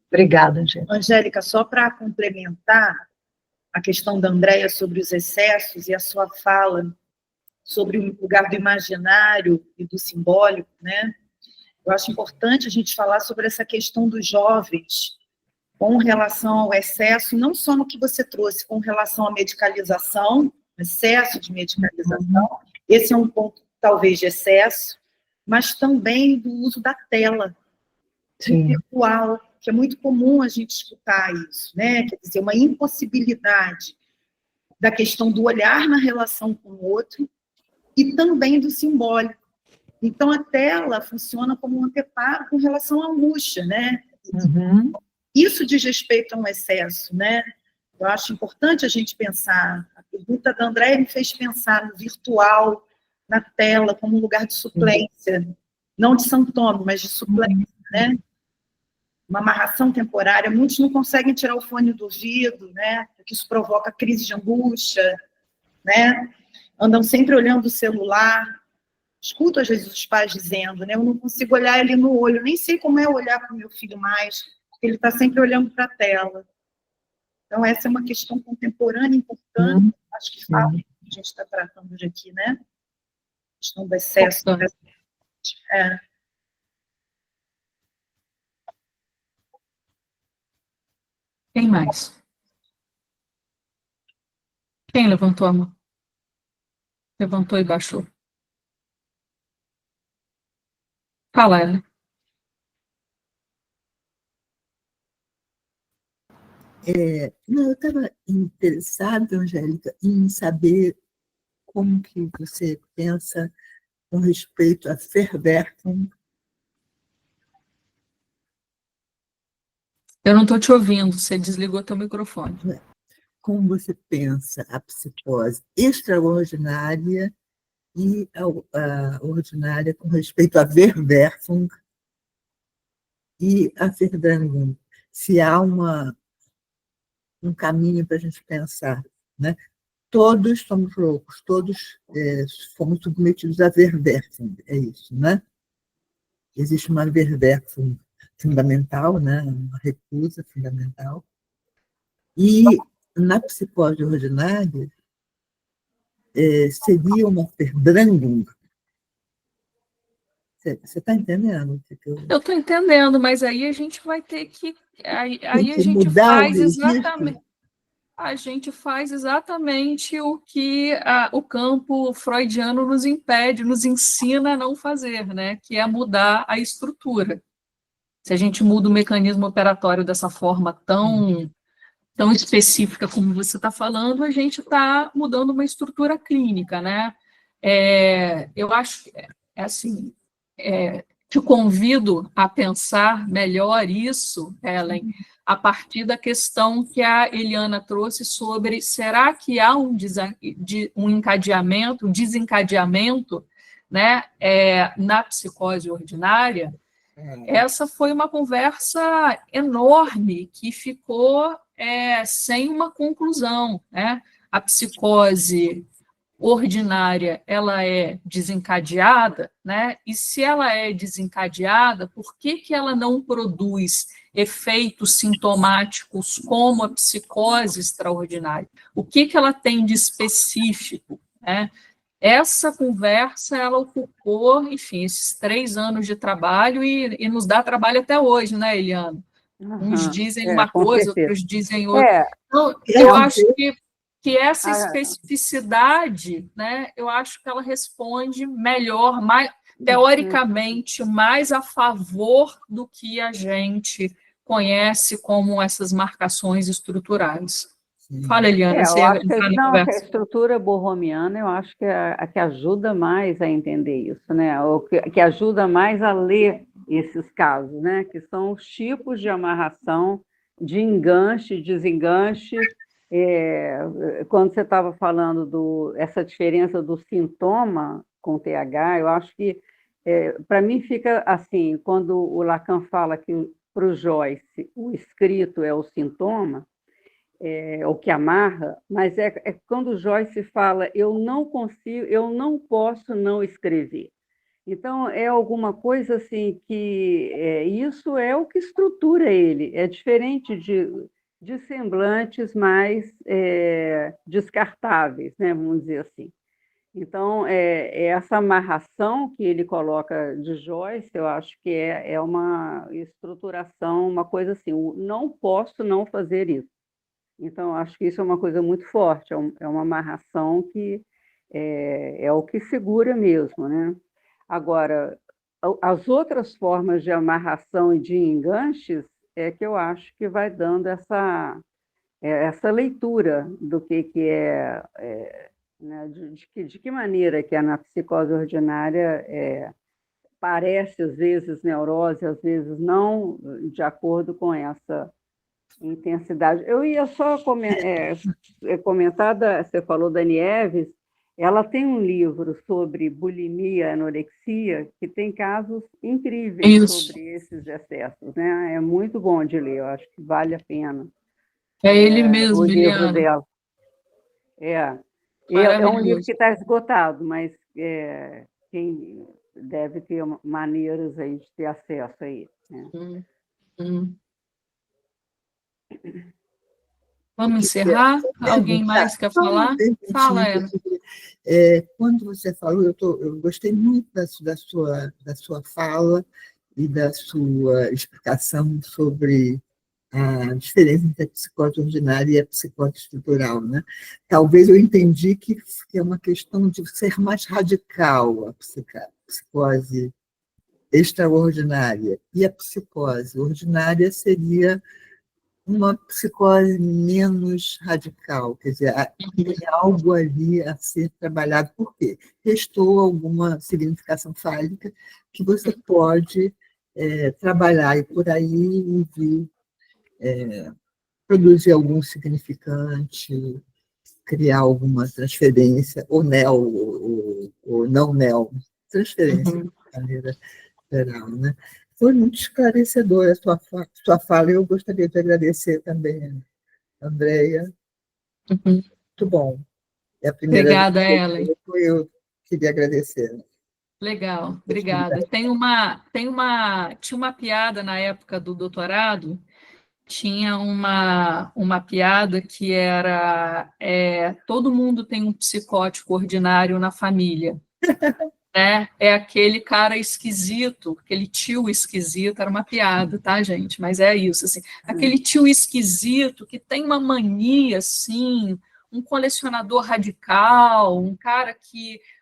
Obrigada, Angélica. Angélica, só para complementar a questão da Andréia sobre os excessos e a sua fala sobre o lugar do imaginário e do simbólico, né? Eu acho importante a gente falar sobre essa questão dos jovens com relação ao excesso, não só no que você trouxe, com relação à medicalização, excesso de medicalização, esse é um ponto, talvez, de excesso, mas também do uso da tela, virtual, que é muito comum a gente escutar isso, né? Quer dizer, uma impossibilidade da questão do olhar na relação com o outro e também do simbólico. Então, a tela funciona como um anteparo com relação à angústia, né? Isso diz respeito a um excesso, né? Eu acho importante a gente pensar. A pergunta da Andréia me fez pensar no virtual, na tela, como um lugar de suplência, não de sintoma, mas de suplência, né? Uma amarração temporária. Muitos não conseguem tirar o fone do ouvido, né? Porque isso provoca crise de angústia, né? Andam sempre olhando o celular. Escuto, às vezes, os pais dizendo, né? Eu não consigo olhar ele no olho, nem sei como é olhar para o meu filho mais, porque ele está sempre olhando para a tela. Então, essa é uma questão contemporânea importante, acho que fala que a gente está tratando de aqui, né? A questão do excesso. Quem mais? Quem levantou a mão? Levantou e baixou. Fala, Ellen. Não, eu estava interessada, Angélica, em saber como que você pensa com respeito a Verwerfung. Eu não estou te ouvindo, você desligou teu microfone. Como você pensa a psicose extraordinária e a ordinária com respeito a Verwerfung e a Verdrängung? Se há um caminho para a gente pensar, né? Todos somos loucos, todos fomos submetidos a Verwerfung, é isso, né? Existe uma Verwerfung fundamental, né? Uma recusa fundamental. E na psicose ordinária, seria uma Verdrängung. Você está entendendo? Eu estou entendendo, mas aí a gente vai ter que. Aí Tem a que gente mudar o faz exatamente. registro. A gente faz exatamente o que o campo freudiano nos impede, nos ensina a não fazer, né? Que é mudar a estrutura. Se a gente muda o mecanismo operatório dessa forma tão específica como você está falando, a gente está mudando uma estrutura clínica, né? Eu acho que assim, te convido a pensar melhor isso, Ellen, a partir da questão que a Eliana trouxe sobre será que há um encadeamento, um desencadeamento, né, na psicose ordinária. Essa foi uma conversa enorme que ficou sem uma conclusão, né? A psicose ordinária, ela é desencadeada, né? E se ela é desencadeada, por que ela não produz efeitos sintomáticos como a psicose extraordinária? O que ela tem de específico, né? Essa conversa, ela ocupou, enfim, esses 3 anos de trabalho e nos dá trabalho até hoje, né, Eliana? Uns dizem uma com coisa, certeza. outros dizem outra. Então, eu acho que essa especificidade, né, eu acho que ela responde melhor, mais, teoricamente, mais a favor do que a gente conhece como essas marcações estruturais. Fala, Eliana, você eu ia acho entrar na que a conversa. estrutura borromiana, eu acho que é a que ajuda mais a entender isso, né? Ou que ajuda mais a ler esses casos, né? Que são os tipos de amarração, de enganche, desenganche. Quando você estava falando essa diferença do sintoma com TH, eu acho que, para mim, fica assim, quando o Lacan fala que, para o Joyce, o escrito é o sintoma, o que amarra, mas é quando o Joyce fala, eu não consigo, eu não posso não escrever. Então, é alguma coisa assim que isso é o que estrutura ele, é diferente de semblantes mais descartáveis, né, vamos dizer assim. Então, essa amarração que ele coloca de Joyce, eu acho que é uma estruturação, uma coisa assim, não posso não fazer isso. Então, acho que isso é uma coisa muito forte, é uma amarração que é o que segura mesmo, né? Agora, as outras formas de amarração e de enganches é que eu acho que vai dando essa leitura do que né, de que maneira que na psicose ordinária parece, às vezes, neurose, às vezes não, de acordo com essa intensidade. Eu ia só comentar, você falou da Nieves, ela tem um livro sobre bulimia e anorexia que tem casos incríveis sobre esses excessos, né? É muito bom de ler, eu acho que vale a pena. É ele mesmo, o livro Eliana. dela. É um livro que está esgotado, mas quem deve ter maneiras aí de ter acesso a ele. Né? Vamos encerrar? Alguém mais quer falar? Fala, Ana. Quando você falou, eu gostei muito da sua fala e da sua explicação sobre a diferença entre a psicose ordinária e a psicose estrutural, né? Talvez eu entendi que é uma questão de ser mais radical a psicose extraordinária, e a psicose ordinária seria uma psicose menos radical, quer dizer, tem algo ali a ser trabalhado, por quê? Restou alguma significação fálica que você pode trabalhar e por aí e vir produzir algum significante, criar alguma transferência, ou ou não neo, transferência de maneira geral, né? Foi muito esclarecedora a sua fala, e eu gostaria de agradecer também a Andréia. Muito bom. É a primeira Obrigada, vez Ellen. que eu queria agradecer. Legal, obrigada. Tinha uma piada na época do doutorado, tinha uma piada que era todo mundo tem um psicótico ordinário na família, né? É aquele cara esquisito, aquele tio esquisito, era uma piada, tá, gente? Mas é isso, assim, aquele tio esquisito que tem uma mania, assim, um colecionador radical, um cara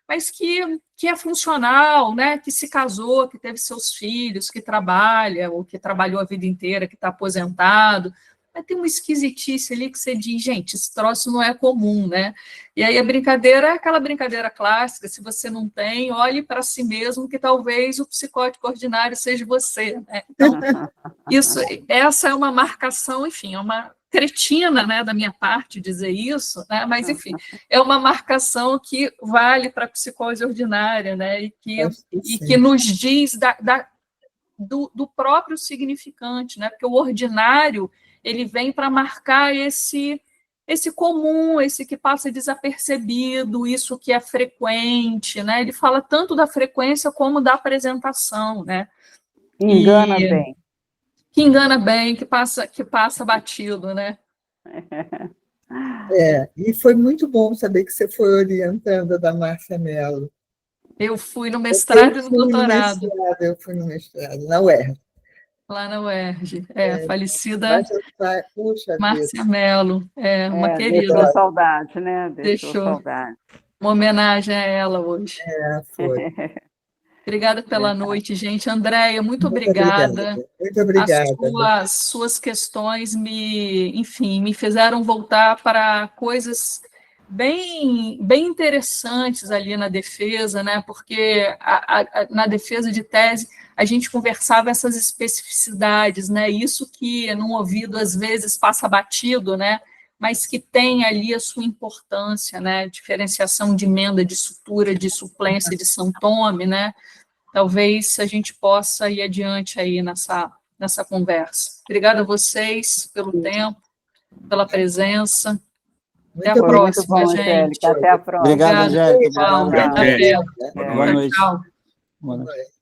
mas que é funcional, né? Que se casou, que teve seus filhos, que trabalha, ou que trabalhou a vida inteira, que está aposentado. Mas tem uma esquisitice ali que você diz, gente, esse troço não é comum, né? E aí a brincadeira é aquela brincadeira clássica, se você não tem, olhe para si mesmo, que talvez o psicótico ordinário seja você, né? Então, essa é uma marcação, enfim, é uma cretina, né, da minha parte dizer isso, né? Mas, enfim, é uma marcação que vale para a psicose ordinária, né? E que nos diz do próprio significante, né? Porque o ordinário ele vem para marcar esse comum, esse que passa desapercebido, isso que é frequente, né? Ele fala tanto da frequência como da apresentação, né? Engana bem. Que engana bem, que passa batido, né? E foi muito bom saber que você foi orientando da Márcia Mello. Eu fui no mestrado e no doutorado. Eu fui no mestrado, na UERJ. Lá na UERJ, falecida Puxa Márcia Mello, uma querida. Deixou saudade, né? Deixou saudade. uma homenagem a ela hoje. Foi. Obrigada pela noite, gente. Andréia, muito obrigada. Muito obrigada. As suas questões me fizeram voltar para coisas bem interessantes ali na defesa, né? Porque na defesa de tese a gente conversava essas especificidades, né? Isso que num ouvido às vezes passa batido, né? Mas que tem ali a sua importância, né? Diferenciação de emenda, de sutura, de suplência, de santome, né? Talvez a gente possa ir adiante aí nessa conversa. Obrigada a vocês pelo tempo, pela presença. Até a próxima, bom, gente. Angélica. Até a próxima. Obrigado, Angélica. Até. Boa noite. Tchau. Boa noite.